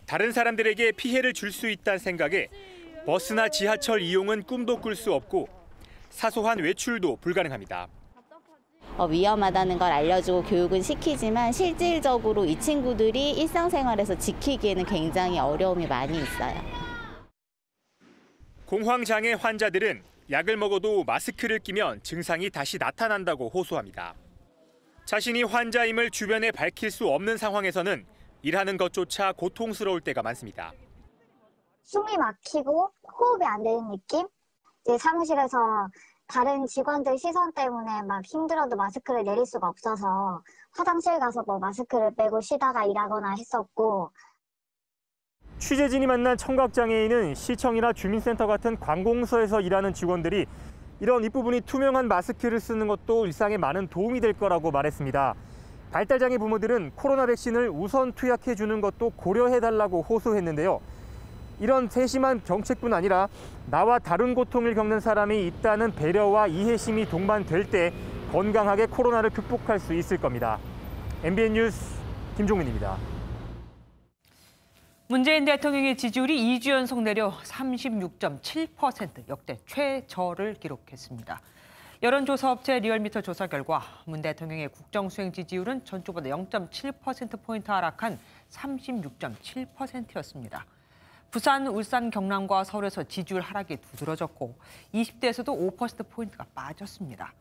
다른 사람들에게 피해를 줄 수 있다는 생각에 버스나 지하철 이용은 꿈도 꿀 수 없고 사소한 외출도 불가능합니다. 위험하다는 걸 알려주고 교육은 시키지만 실질적으로 이 친구들이 일상생활에서 지키기에는 굉장히 어려움이 많이 있어요. 공황장애 환자들은 약을 먹어도 마스크를 끼면 증상이 다시 나타난다고 호소합니다. 자신이 환자임을 주변에 밝힐 수 없는 상황에서는 일하는 것조차 고통스러울 때가 많습니다. 숨이 막히고 호흡이 안 되는 느낌? 이제 사무실에서 다른 직원들 시선 때문에 막 힘들어도 마스크를 내릴 수가 없어서 화장실 가서 뭐 마스크를 빼고 쉬다가 일하거나 했었고. 취재진이 만난 청각장애인은 시청이나 주민센터 같은 관공서에서 일하는 직원들이 이런 윗부분이 투명한 마스크를 쓰는 것도 일상에 많은 도움이 될 거라고 말했습니다. 발달장애 부모들은 코로나 백신을 우선 투약해주는 것도 고려해달라고 호소했는데요. 이런 세심한 정책뿐 아니라 나와 다른 고통을 겪는 사람이 있다는 배려와 이해심이 동반될 때 건강하게 코로나를 극복할 수 있을 겁니다. MBN 뉴스 김종민입니다. 문재인 대통령의 지지율이 2주 연속 내려 36.7% 역대 최저를 기록했습니다. 여론조사업체 리얼미터 조사 결과 문 대통령의 국정수행 지지율은 전주보다 0.7%포인트 하락한 36.7%였습니다. 부산, 울산, 경남과 서울에서 지지율 하락이 두드러졌고 20대에서도 5%포인트가 빠졌습니다.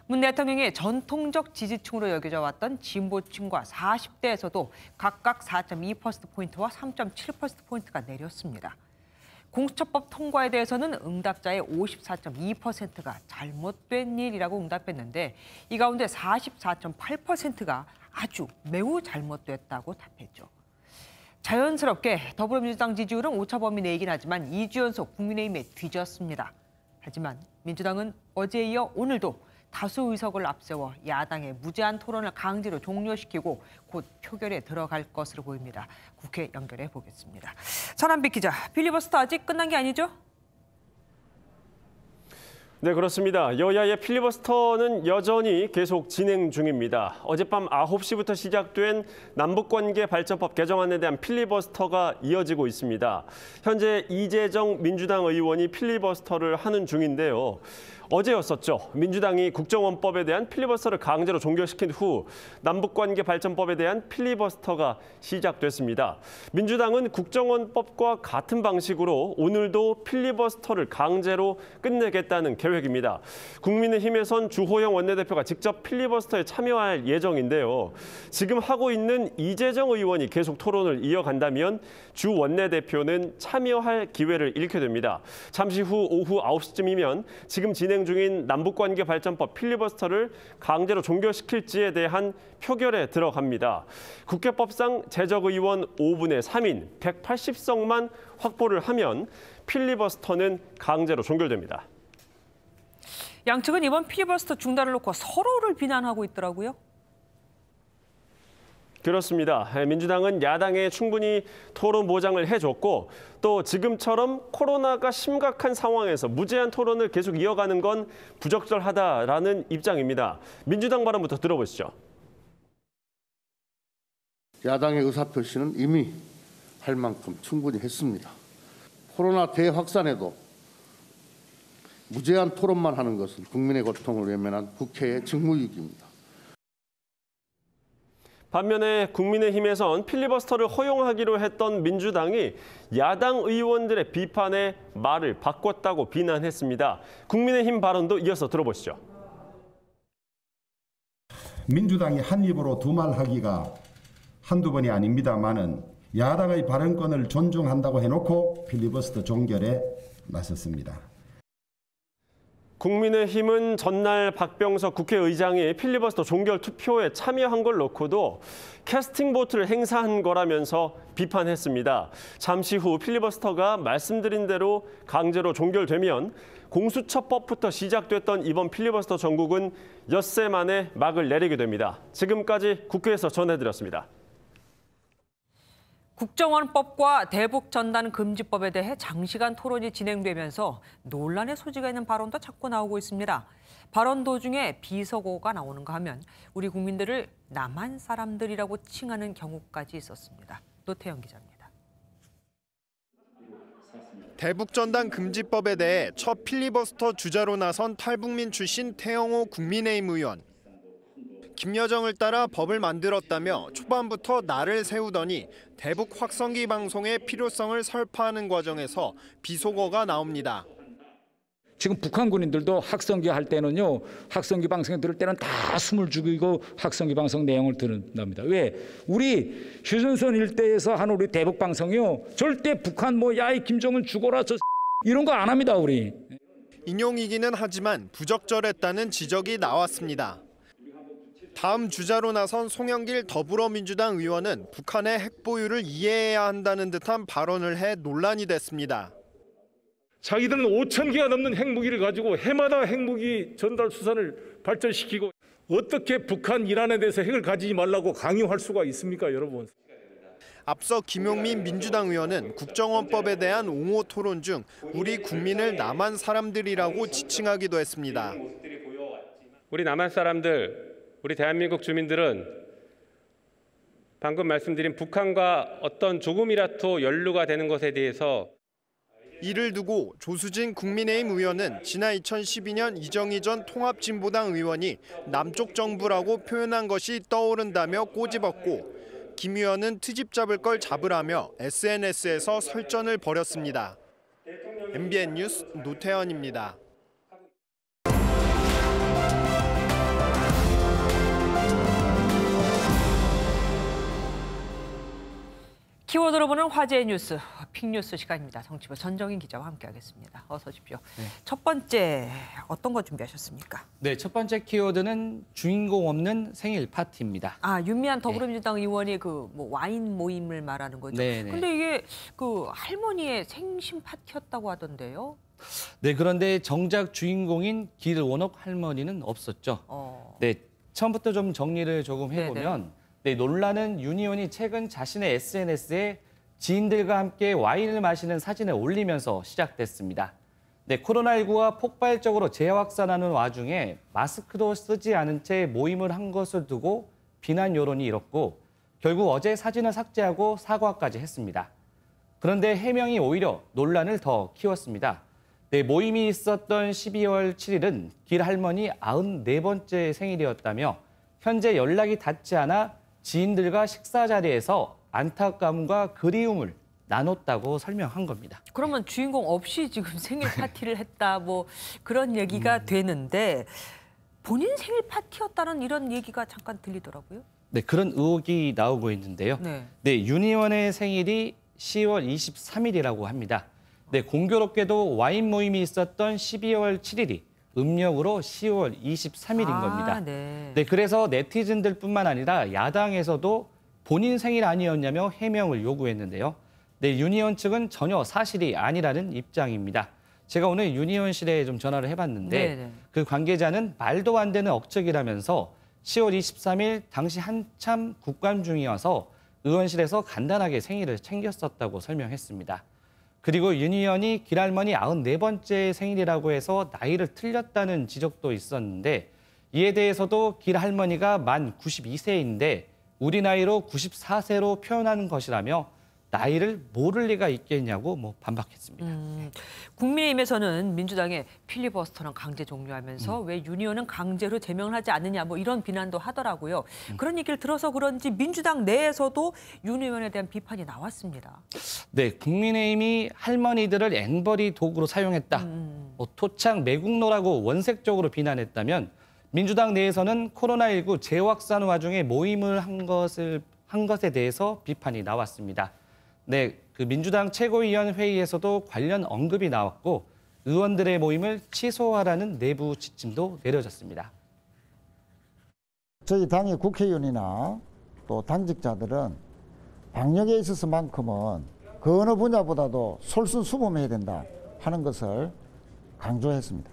문 대통령의 전통적 지지층으로 여겨져 왔던 진보층과 40대에서도 각각 4.2%포인트와 3.7%포인트가 내렸습니다. 공수처법 통과에 대해서는 응답자의 54.2%가 잘못된 일이라고 응답했는데 이 가운데 44.8%가 아주 매우 잘못됐다고 답했죠. 자연스럽게 더불어민주당 지지율은 오차범위 내이긴 하지만 2주 연속 국민의힘에 뒤졌습니다. 하지만 민주당은 어제에 이어 오늘도 다수 의석을 앞세워 야당의 무제한 토론을 강제로 종료시키고 곧 표결에 들어갈 것으로 보입니다. 국회 연결해 보겠습니다. 전한빛 기자, 필리버스터 아직 끝난 게 아니죠? 네, 그렇습니다. 여야의 필리버스터는 여전히 계속 진행 중입니다. 어젯밤 9시부터 시작된 남북관계 발전법 개정안에 대한 필리버스터가 이어지고 있습니다. 현재 이재정 민주당 의원이 필리버스터를 하는 중인데요. 어제였었죠. 민주당이 국정원법에 대한 필리버스터를 강제로 종결시킨 후 남북관계 발전법에 대한 필리버스터가 시작됐습니다. 민주당은 국정원법과 같은 방식으로 오늘도 필리버스터를 강제로 끝내겠다는 계획입니다. 국민의힘에선 주호영 원내대표가 직접 필리버스터에 참여할 예정인데요. 지금 하고 있는 이재정 의원이 계속 토론을 이어간다면 주 원내대표는 참여할 기회를 잃게 됩니다. 잠시 후 오후 9시쯤이면 지금 진행 중인 남북관계 발전법 필리버스터를 강제로 종결시킬지에 대한 표결에 들어갑니다. 국회법상 재적의원 5분의 3인 180석만 확보를 하면 필리버스터는 강제로 종결됩니다. 양측은 이번 필리버스터 중단을 놓고 서로를 비난하고 있더라고요. 그렇습니다. 민주당은 야당에 충분히 토론 보장을 해줬고 또 지금처럼 코로나가 심각한 상황에서 무제한 토론을 계속 이어가는 건 부적절하다라는 입장입니다. 민주당 발언부터 들어보시죠. 야당의 의사표시는 이미 할 만큼 충분히 했습니다. 코로나 대확산에도 무제한 토론만 하는 것은 국민의 고통을 외면한 국회의 직무유기입니다. 반면에 국민의힘에선 필리버스터를 허용하기로 했던 민주당이 야당 의원들의 비판에 말을 바꿨다고 비난했습니다. 국민의힘 발언도 이어서 들어보시죠. 민주당이 한 입으로 두 말 하기가 한두 번이 아닙니다만은 야당의 발언권을 존중한다고 해놓고 필리버스터 종결에 나섰습니다. 국민의힘은 전날 박병석 국회의장이 필리버스터 종결 투표에 참여한 걸 놓고도 캐스팅 보트를 행사한 거라면서 비판했습니다. 잠시 후 필리버스터가 말씀드린 대로 강제로 종결되면 공수처법부터 시작됐던 이번 필리버스터 전국은 엿새 만에 막을 내리게 됩니다. 지금까지 국회에서 전해드렸습니다. 국정원법과 대북전단금지법에 대해 장시간 토론이 진행되면서 논란의 소지가 있는 발언도 자꾸 나오고 있습니다. 발언 도중에 비속어가 나오는가 하면 우리 국민들을 남한 사람들이라고 칭하는 경우까지 있었습니다. 노태영 기자입니다. 대북전단금지법에 대해 첫 필리버스터 주자로 나선 탈북민 출신 태영호 국민의힘 의원. 김여정을 따라 법을 만들었다며 초반부터 날을 세우더니 대북 확성기 방송의 필요성을 설파하는 과정에서 비속어가 나옵니다. 지금 북한 군인들도 확성기 할 때는요, 확성기 방송에 들을 때는 다 숨을 죽이고 확성기 방송 내용을 듣는답니다. 왜? 우리 휴전선 일대에서 한 우리 대북 방송이요, 절대 북한 뭐 야이 김정은 죽어라 저 이런 거 안 합니다, 우리. 인용이기는 하지만 부적절했다는 지적이 나왔습니다. 다음 주자로 나선 송영길 더불어민주당 의원은 북한의 핵 보유를 이해해야 한다는 듯한 발언을 해 논란이 됐습니다. 자기들은 5,000개가 넘는 핵무기를 가지고 해마다 핵무기 전달 수산을 발전시키고 어떻게 북한 이란에 대해서 핵을 가지지 말라고 강요할 수가 있습니까, 여러분? 앞서 김용민 민주당 의원은 국정원법에 대한 옹호 토론 중 우리 국민을 남한 사람들이라고 지칭하기도 했습니다. 우리 남한 사람들, 우리 대한민국 주민들은 방금 말씀드린 북한과 어떤 조금이라도 연루가 되는 것에 대해서 이를 두고 조수진 국민의힘 의원은 지난 2012년 이정희 전 통합진보당 의원이 남쪽 정부라고 표현한 것이 떠오른다며 꼬집었고 김 의원은 트집 잡을 걸 잡으라며 SNS에서 설전을 벌였습니다. MBN 뉴스 노태현입니다. 키워드로 보는 화제의 뉴스, 픽뉴스 시간입니다. 정치부 전정인 기자와 함께하겠습니다. 어서 오십시오. 네. 첫 번째 어떤 거 준비하셨습니까? 네, 첫 번째 키워드는 주인공 없는 생일 파티입니다. 아, 윤미향 더불어민주당 의원이 그 뭐 와인 모임을 말하는 거죠. 네네. 근데 이게 그 할머니의 생신 파티였다고 하던데요. 네, 그런데 정작 주인공인 길원옥 할머니는 없었죠. 네, 처음부터 좀 정리를 조금 해보면 네, 논란은 윤 의원이 최근 자신의 SNS에 지인들과 함께 와인을 마시는 사진을 올리면서 시작됐습니다. 네, 코로나19가 폭발적으로 재확산하는 와중에 마스크도 쓰지 않은 채 모임을 한 것을 두고 비난 여론이 일었고 결국 어제 사진을 삭제하고 사과까지 했습니다. 그런데 해명이 오히려 논란을 더 키웠습니다. 네, 모임이 있었던 12월 7일은 길 할머니 94번째 생일이었다며 현재 연락이 닿지 않아 지인들과 식사 자리에서 안타까움과 그리움을 나눴다고 설명한 겁니다. 그러면 주인공 없이 지금 생일 파티를 했다 뭐 그런 얘기가 되는데 본인 생일 파티였다는 이런 얘기가 잠깐 들리더라고요. 네, 그런 의혹이 나오고 있는데요. 네, 윤 의원의 생일이 10월 23일이라고 합니다. 네, 공교롭게도 와인 모임이 있었던 12월 7일이 음력으로 10월 23일인 겁니다. 네, 그래서 네티즌들뿐만 아니라 야당에서도 본인 생일 아니었냐며 해명을 요구했는데요. 네, 윤 의원 측은 전혀 사실이 아니라는 입장입니다. 제가 오늘 윤 의원실에 좀 전화를 해봤는데 그 관계자는 말도 안 되는 억측이라면서 10월 23일 당시 한참 국감 중이어서 의원실에서 간단하게 생일을 챙겼었다고 설명했습니다. 그리고 윤 의원이 길할머니 94번째 생일이라고 해서 나이를 틀렸다는 지적도 있었는데 이에 대해서도 길할머니가 만 92세인데 우리 나이로 94세로 표현하는 것이라며 나이를 모를 리가 있겠냐고 반박했습니다. 국민의힘에서는 민주당의 필리버스터는 강제 종료하면서 왜 윤 의원은 강제로 제명을 하지 않느냐 뭐 이런 비난도 하더라고요. 그런 얘기를 들어서 그런지 민주당 내에서도 윤 의원에 대한 비판이 나왔습니다. 네, 국민의힘이 할머니들을 앵벌이 도구로 사용했다. 토착 매국노라고 원색적으로 비난했다면 민주당 내에서는 코로나19 재확산 와중에 모임을 한 것에 대해서 비판이 나왔습니다. 네, 그 민주당 최고위원 회의에서도 관련 언급이 나왔고 의원들의 모임을 취소하라는 내부 지침도 내려졌습니다. 저희 당의 국회의원이나 또 당직자들은 방역에 있어서만큼은 그 어느 분야보다도 솔선수범해야 된다 하는 것을 강조했습니다.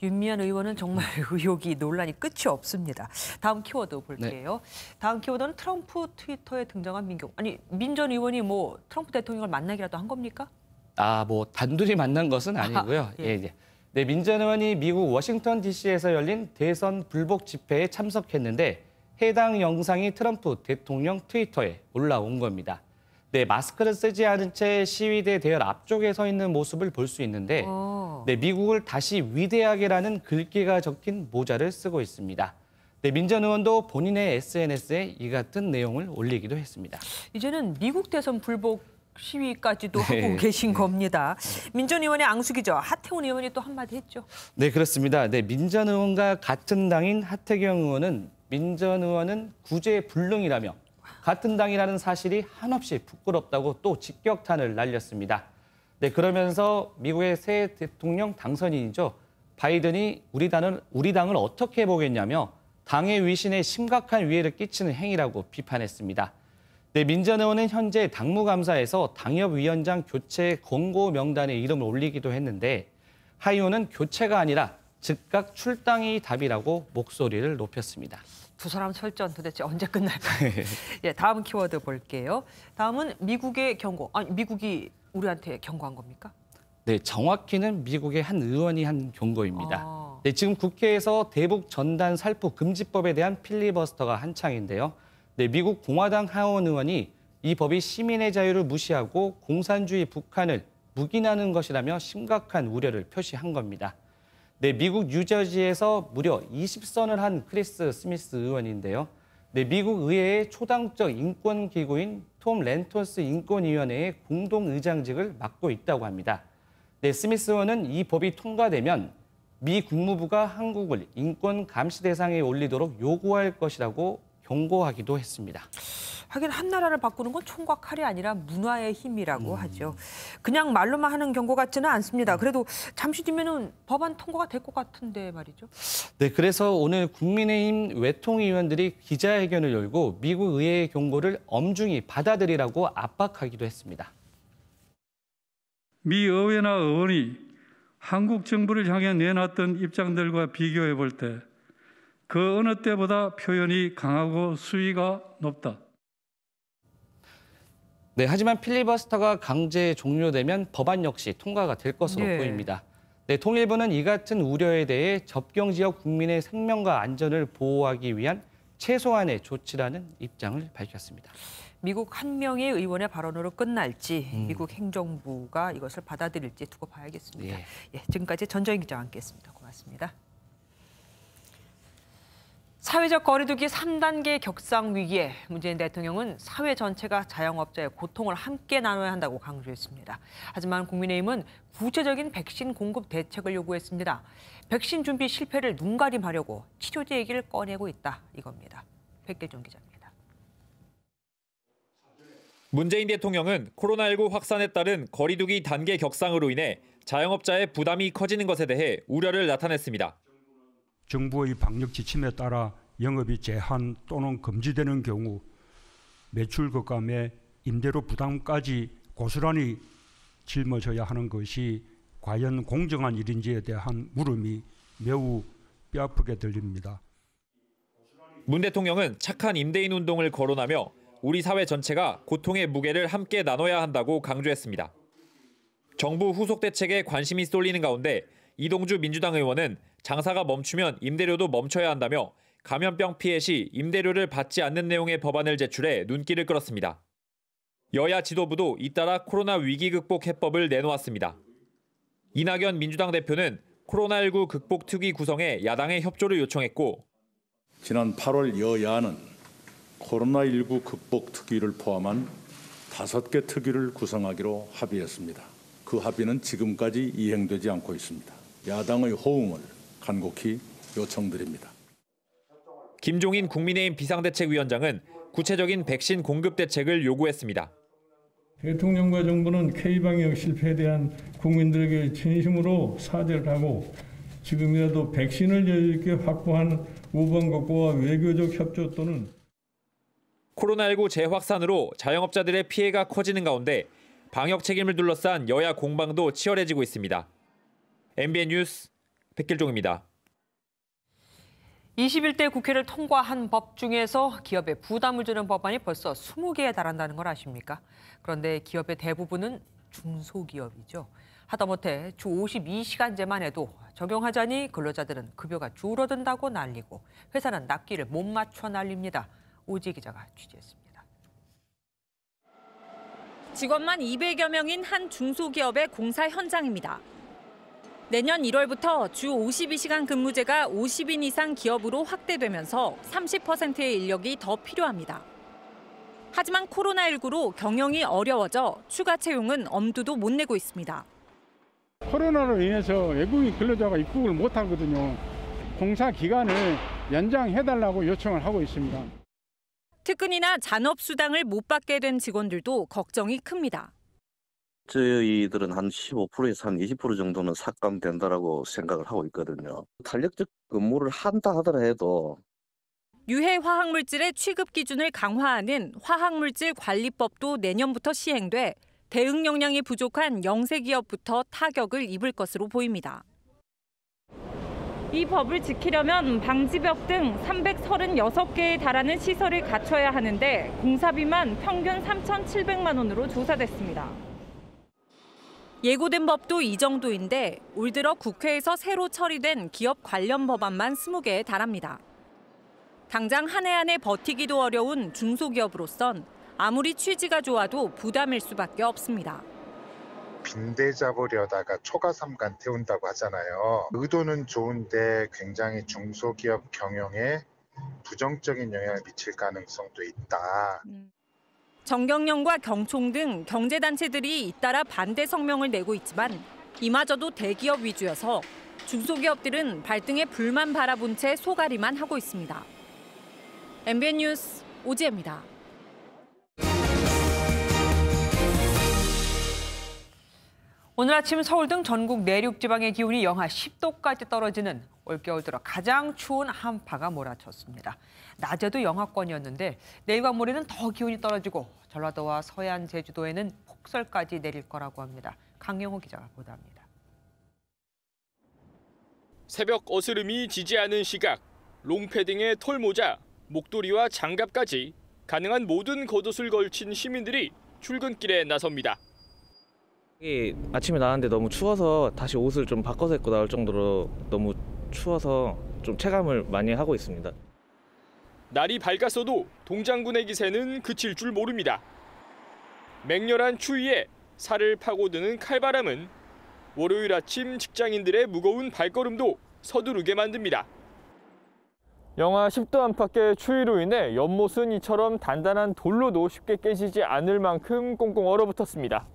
윤미향 의원은 정말 의혹이 논란이 끝이 없습니다. 다음 키워드 볼게요. 다음 키워드는 트럼프 트위터에 등장한 민경. 아니 민 전 의원이 뭐 트럼프 대통령을 만나기라도 한 겁니까? 아, 뭐 단둘이 만난 것은 아니고요. 네, 민 전 의원이 미국 워싱턴 DC에서 열린 대선 불복 집회에 참석했는데 해당 영상이 트럼프 대통령 트위터에 올라온 겁니다. 네, 마스크를 쓰지 않은 채 시위대 대열 앞쪽에 서 있는 모습을 볼 수 있는데 네, 미국을 다시 위대하게라는 글귀가 적힌 모자를 쓰고 있습니다. 네, 민 전 의원도 본인의 SNS에 이 같은 내용을 올리기도 했습니다. 이제는 미국 대선 불복 시위까지도 하고 계신 겁니다. 민 전 의원의 앙숙이죠. 하태훈 의원이 또 한마디 했죠. 네, 그렇습니다. 네, 민 전 의원과 같은 당인 하태경 의원은 민 전 의원은 구제불능이라며 같은 당이라는 사실이 한없이 부끄럽다고 또 직격탄을 날렸습니다. 네, 그러면서 미국의 새 대통령 당선인이죠. 바이든이 우리 당을 어떻게 보겠냐며 당의 위신에 심각한 위해를 끼치는 행위라고 비판했습니다. 네, 민 전 의원은 현재 당무감사에서 당협위원장 교체 권고 명단에 이름을 올리기도 했는데 하 의원은 교체가 아니라 즉각 출당이 답이라고 목소리를 높였습니다. 두 사람 설전 도대체 언제 끝날까요? 예, 다음 키워드 볼게요. 다음은 미국의 경고. 아니, 미국이 우리한테 경고한 겁니까? 네, 정확히는 미국의 한 의원이 한 경고입니다. 네, 지금 국회에서 대북 전단 살포 금지법에 대한 필리버스터가 한창인데요. 네, 미국 공화당 하원 의원이 이 법이 시민의 자유를 무시하고 공산주의 북한을 묵인하는 것이라며 심각한 우려를 표시한 겁니다. 네, 미국 뉴저지에서 무려 20선을 한 크리스 스미스 의원인데요. 네, 미국 의회의 초당적 인권기구인 톰 렌턴스 인권위원회의 공동의장직을 맡고 있다고 합니다. 네, 스미스 의원은 이 법이 통과되면 미 국무부가 한국을 인권 감시 대상에 올리도록 요구할 것이라고 경고하기도 했습니다. 하긴 한 나라를 바꾸는 건 총과 칼이 아니라 문화의 힘이라고 하죠. 그냥 말로만 하는 경고 같지는 않습니다. 그래도 잠시 뒤면은 법안 통과가 될 것 같은데 말이죠. 네, 그래서 오늘 국민의힘 외통위원들이 기자회견을 열고 미국 의회의 경고를 엄중히 받아들이라고 압박하기도 했습니다. 미 의회나 의원이 한국 정부를 향해 내놨던 입장들과 비교해 볼 때 그 어느 때보다 표현이 강하고 수위가 높다. 네, 하지만 필리버스터가 강제 종료되면 법안 역시 통과가 될 것으로 보입니다. 네, 통일부는 이 같은 우려에 대해 접경 지역 국민의 생명과 안전을 보호하기 위한 최소한의 조치라는 입장을 밝혔습니다. 미국 한 명의 의원의 발언으로 끝날지 미국 행정부가 이것을 받아들일지 두고 봐야겠습니다. 지금까지 전정희 기자와 함께했습니다. 고맙습니다. 사회적 거리두기 3단계 격상 위기에 문재인 대통령은 사회 전체가 자영업자의 고통을 함께 나눠야 한다고 강조했습니다. 하지만 국민의힘은 구체적인 백신 공급 대책을 요구했습니다. 백신 준비 실패를 눈가림하려고 치료제 얘기를 꺼내고 있다 이겁니다. 백길종 기자입니다. 문재인 대통령은 코로나19 확산에 따른 거리두기 단계 격상으로 인해 자영업자의 부담이 커지는 것에 대해 우려를 나타냈습니다. 정부의 방역 지침에 따라 영업이 제한 또는 금지되는 경우 매출 급감에 임대료 부담까지 고스란히 짊어져야 하는 것이 과연 공정한 일인지에 대한 물음이 매우 뼈아프게 들립니다. 문 대통령은 착한 임대인 운동을 거론하며 우리 사회 전체가 고통의 무게를 함께 나눠야 한다고 강조했습니다. 정부 후속 대책에 관심이 쏠리는 가운데 이동주 민주당 의원은 장사가 멈추면 임대료도 멈춰야 한다며 감염병 피해 시 임대료를 받지 않는 내용의 법안을 제출해 눈길을 끌었습니다. 여야 지도부도 잇따라 코로나 위기 극복 해법을 내놓았습니다. 이낙연 민주당 대표는 코로나19 극복 특위 구성에 야당의 협조를 요청했고 지난 8월 여야는 코로나19 극복 특위를 포함한 5개 특위를 구성하기로 합의했습니다. 그 합의는 지금까지 이행되지 않고 있습니다. 야당의 호응을 간곡히 요청드립니다. 김종인 국민의힘 비상대책위원장은 구체적인 백신 공급 대책을 요구했습니다. 대통령과 정부는 K방역 실패에 대한 국민들에게 진심으로 사죄를 하고 지금이라도 백신을 여유 있게 확보한 우방국가와 외교적 협조 또는 코로나19 재확산으로 자영업자들의 피해가 커지는 가운데 방역 책임을 둘러싼 여야 공방도 치열해지고 있습니다. MBN 뉴스 백길종입니다. 21대 국회를 통과한 법 중에서 기업에 부담을 주는 법안이 벌써 20개에 달한다는 걸 아십니까? 그런데 기업의 대부분은 중소기업이죠. 하다못해 주 52시간제만 해도 적용하자니 근로자들은 급여가 줄어든다고 난리고 회사는 납기를 못 맞춰 난립니다. 오지 기자가 취재했습니다. 직원만 200여 명인 한 중소기업의 공사 현장입니다. 내년 1월부터 주 52시간 근무제가 50인 이상 기업으로 확대되면서 30%의 인력이 더 필요합니다. 하지만 코로나19로 경영이 어려워져 추가 채용은 엄두도 못 내고 있습니다. 코로나로 인해서 외국인 근로자가 입국을 못하거든요. 공사 기간을 연장해달라고 요청을 하고 있습니다. 특근이나 잔업수당을 못 받게 된 직원들도 걱정이 큽니다. 저희들은 한 15%에서 한 20% 정도는 삭감된다라고 생각을 하고 있거든요. 탄력적 근무를 한다 하더라도 유해 화학물질의 취급 기준을 강화하는 화학물질관리법도 내년부터 시행돼 대응 역량이 부족한 영세기업부터 타격을 입을 것으로 보입니다. 이 법을 지키려면 방지벽 등 336개에 달하는 시설을 갖춰야 하는데 공사비만 평균 3,700만 원으로 조사됐습니다. 예고된 법도 이 정도인데 올 들어 국회에서 새로 처리된 기업 관련 법안만 20개에 달합니다. 당장 한 해 한 해 버티기도 어려운 중소기업으로선 아무리 취지가 좋아도 부담일 수밖에 없습니다. 빈대 잡으려다가 초가삼간 태운다고 하잖아요. 의도는 좋은데 굉장히 중소기업 경영에 부정적인 영향을 미칠 가능성도 있다. 정경련과 경총 등 경제단체들이 잇따라 반대 성명을 내고 있지만 이마저도 대기업 위주여서 중소기업들은 발등에 불만 바라본 채 소가리만 하고 있습니다. MBN 뉴스 오지혜입니다. 오늘 아침 서울 등 전국 내륙 지방의 기온이 영하 10도까지 떨어지는 올겨울 들어 가장 추운 한파가 몰아쳤습니다. 낮에도 영하권이었는데 내일과 모레는 더 기온이 떨어지고 전라도와 서해안 제주도에는 폭설까지 내릴 거라고 합니다. 강영호 기자가 보도합니다. 새벽 어스름이 지지 않은 시각, 롱패딩에 털모자, 목도리와 장갑까지 가능한 모든 겉옷을 걸친 시민들이 출근길에 나섭니다. 아침에 나왔는데 너무 추워서 다시 옷을 좀 바꿔서 입고 나올 정도로 너무 추워서 좀 체감을 많이 하고 있습니다. 날이 밝았어도 동장군의 기세는 그칠 줄 모릅니다. 맹렬한 추위에 살을 파고드는 칼바람은 월요일 아침 직장인들의 무거운 발걸음도 서두르게 만듭니다. 영하 10도 안팎의 추위로 인해 연못은 이처럼 단단한 돌로도 쉽게 깨지지 않을 만큼 꽁꽁 얼어붙었습니다.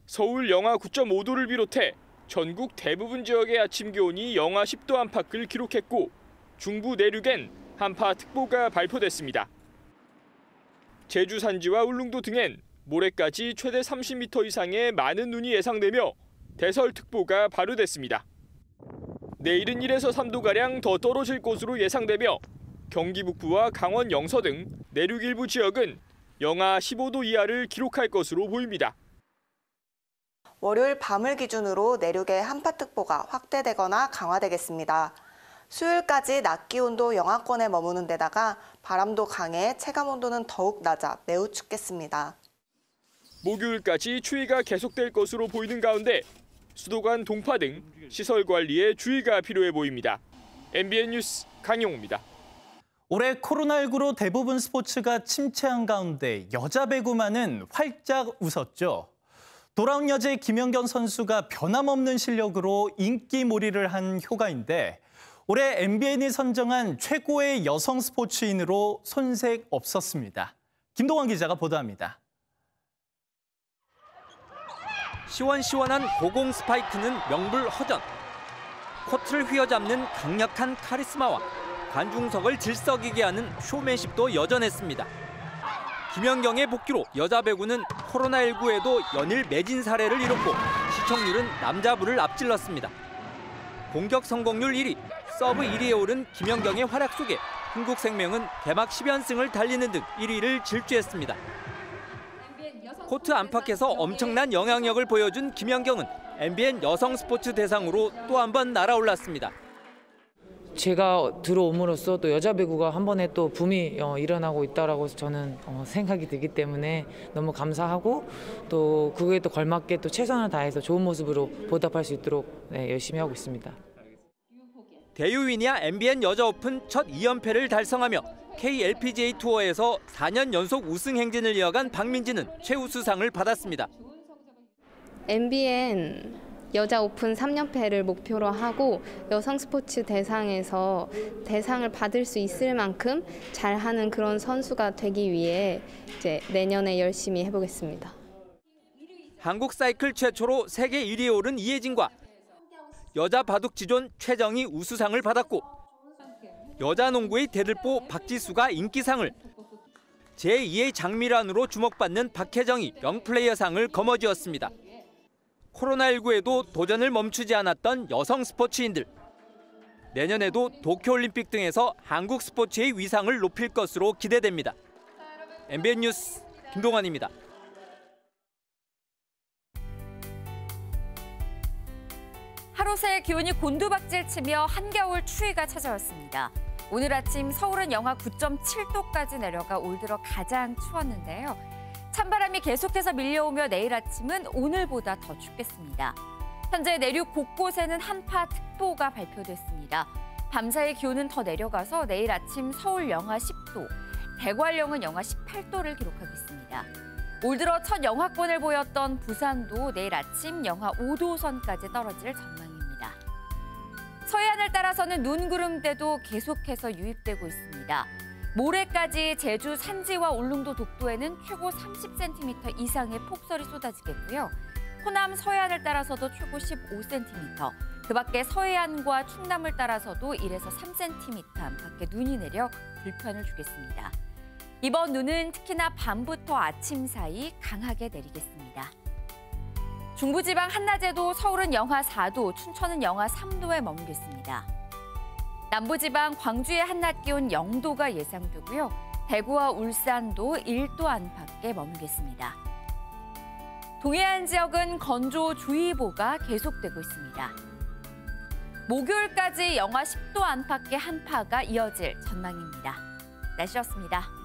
서울 영하 9.5도를 비롯해 전국 대부분 지역의 아침 기온이 영하 10도 안팎을 기록했고 중부 내륙엔 한파특보가 발표됐습니다. 제주 산지와 울릉도 등엔 모레까지 최대 30m 이상의 많은 눈이 예상되며 대설특보가 발효됐습니다. 내일은 1에서 3도가량 더 떨어질 것으로 예상되며 경기 북부와 강원 영서 등 내륙 일부 지역은 영하 15도 이하를 기록할 것으로 보입니다. 월요일 밤을 기준으로 내륙의 한파특보가 확대되거나 강화되겠습니다. 수요일까지 낮 기온도 영하권에 머무는 데다가 바람도 강해 체감온도는 더욱 낮아 매우 춥겠습니다. 목요일까지 추위가 계속될 것으로 보이는 가운데 수도관 동파 등 시설 관리에 주의가 필요해 보입니다. MBN 뉴스 강영호입니다. 올해 코로나19로 대부분 스포츠가 침체한 가운데 여자 배구만은 활짝 웃었죠. 돌아온 여제 김연경 선수가 변함없는 실력으로 인기몰이를 한 효과인데 올해 MBN이 선정한 최고의 여성 스포츠인으로 손색 없었습니다. 김동환 기자가 보도합니다. 시원시원한 고공 스파이크는 명불허전. 코트를 휘어잡는 강력한 카리스마와 관중석을 들썩이게 하는 쇼맨십도 여전했습니다. 김연경의 복귀로 여자 배구는 코로나19에도 연일 매진 사례를 이뤘고 시청률은 남자부를 앞질렀습니다. 공격 성공률 1위, 서브 1위에 오른 김연경의 활약 속에 흥국생명은 개막 10연승을 달리는 등 1위를 질주했습니다. 코트 안팎에서 엄청난 영향력을 보여준 김연경은 MBN 여성 스포츠 대상으로 또 한 번 날아올랐습니다. 제가 들어옴으로써 또 여자 배구가 한 번에 또 붐이 일어나고 있다라고 저는 생각이 들기 때문에 너무 감사하고 또 그거에 또 걸맞게 또 최선을 다해서 좋은 모습으로 보답할 수 있도록 열심히 하고 있습니다. 대유위니아 MBN 여자 오픈 첫 2연패를 달성하며 KLPGA 투어에서 4년 연속 우승 행진을 이어간 박민지는 최우수상을 받았습니다. MBN 여자 오픈 3연패를 목표로 하고 여성 스포츠 대상에서 대상을 받을 수 있을 만큼 잘하는 그런 선수가 되기 위해 이제 내년에 열심히 해보겠습니다. 한국 사이클 최초로 세계 1위에 오른 이혜진과 여자 바둑 지존 최정희 우수상을 받았고 여자 농구의 대들보 박지수가 인기상을, 제2의 장미란으로 주목받는 박혜정이 명플레이어상을 거머쥐었습니다. 코로나19에도 도전을 멈추지 않았던 여성 스포츠인들. 내년에도 도쿄올림픽 등에서 한국 스포츠의 위상을 높일 것으로 기대됩니다. MBN 뉴스 김동환입니다. 하루 새 기온이 곤두박질 치며 한겨울 추위가 찾아왔습니다. 오늘 아침 서울은 영하 9.7도까지 내려가 올 들어 가장 추웠는데요. 찬바람이 계속해서 밀려오며 내일 아침은 오늘보다 더 춥겠습니다. 현재 내륙 곳곳에는 한파특보가 발표됐습니다. 밤사이 기온은 더 내려가서 내일 아침 서울 영하 10도, 대관령은 영하 18도를 기록하겠습니다. 올 들어 첫 영하권을 보였던 부산도 내일 아침 영하 5도 선까지 떨어질 전망입니다. 서해안을 따라서는 눈구름대도 계속해서 유입되고 있습니다. 모레까지 제주 산지와 울릉도 독도에는 최고 30cm 이상의 폭설이 쏟아지겠고요. 호남 서해안을 따라서도 최고 15cm, 그 밖에 서해안과 충남을 따라서도 1에서 3cm 안팎의 눈이 내려 불편을 주겠습니다. 이번 눈은 특히나 밤부터 아침 사이 강하게 내리겠습니다. 중부지방 한낮에도 서울은 영하 4도, 춘천은 영하 3도에 머물겠습니다. 남부지방 광주의 한낮 기온 0도가 예상되고요. 대구와 울산도 1도 안팎에 머물겠습니다. 동해안 지역은 건조주의보가 계속되고 있습니다. 목요일까지 영하 10도 안팎의 한파가 이어질 전망입니다. 날씨였습니다.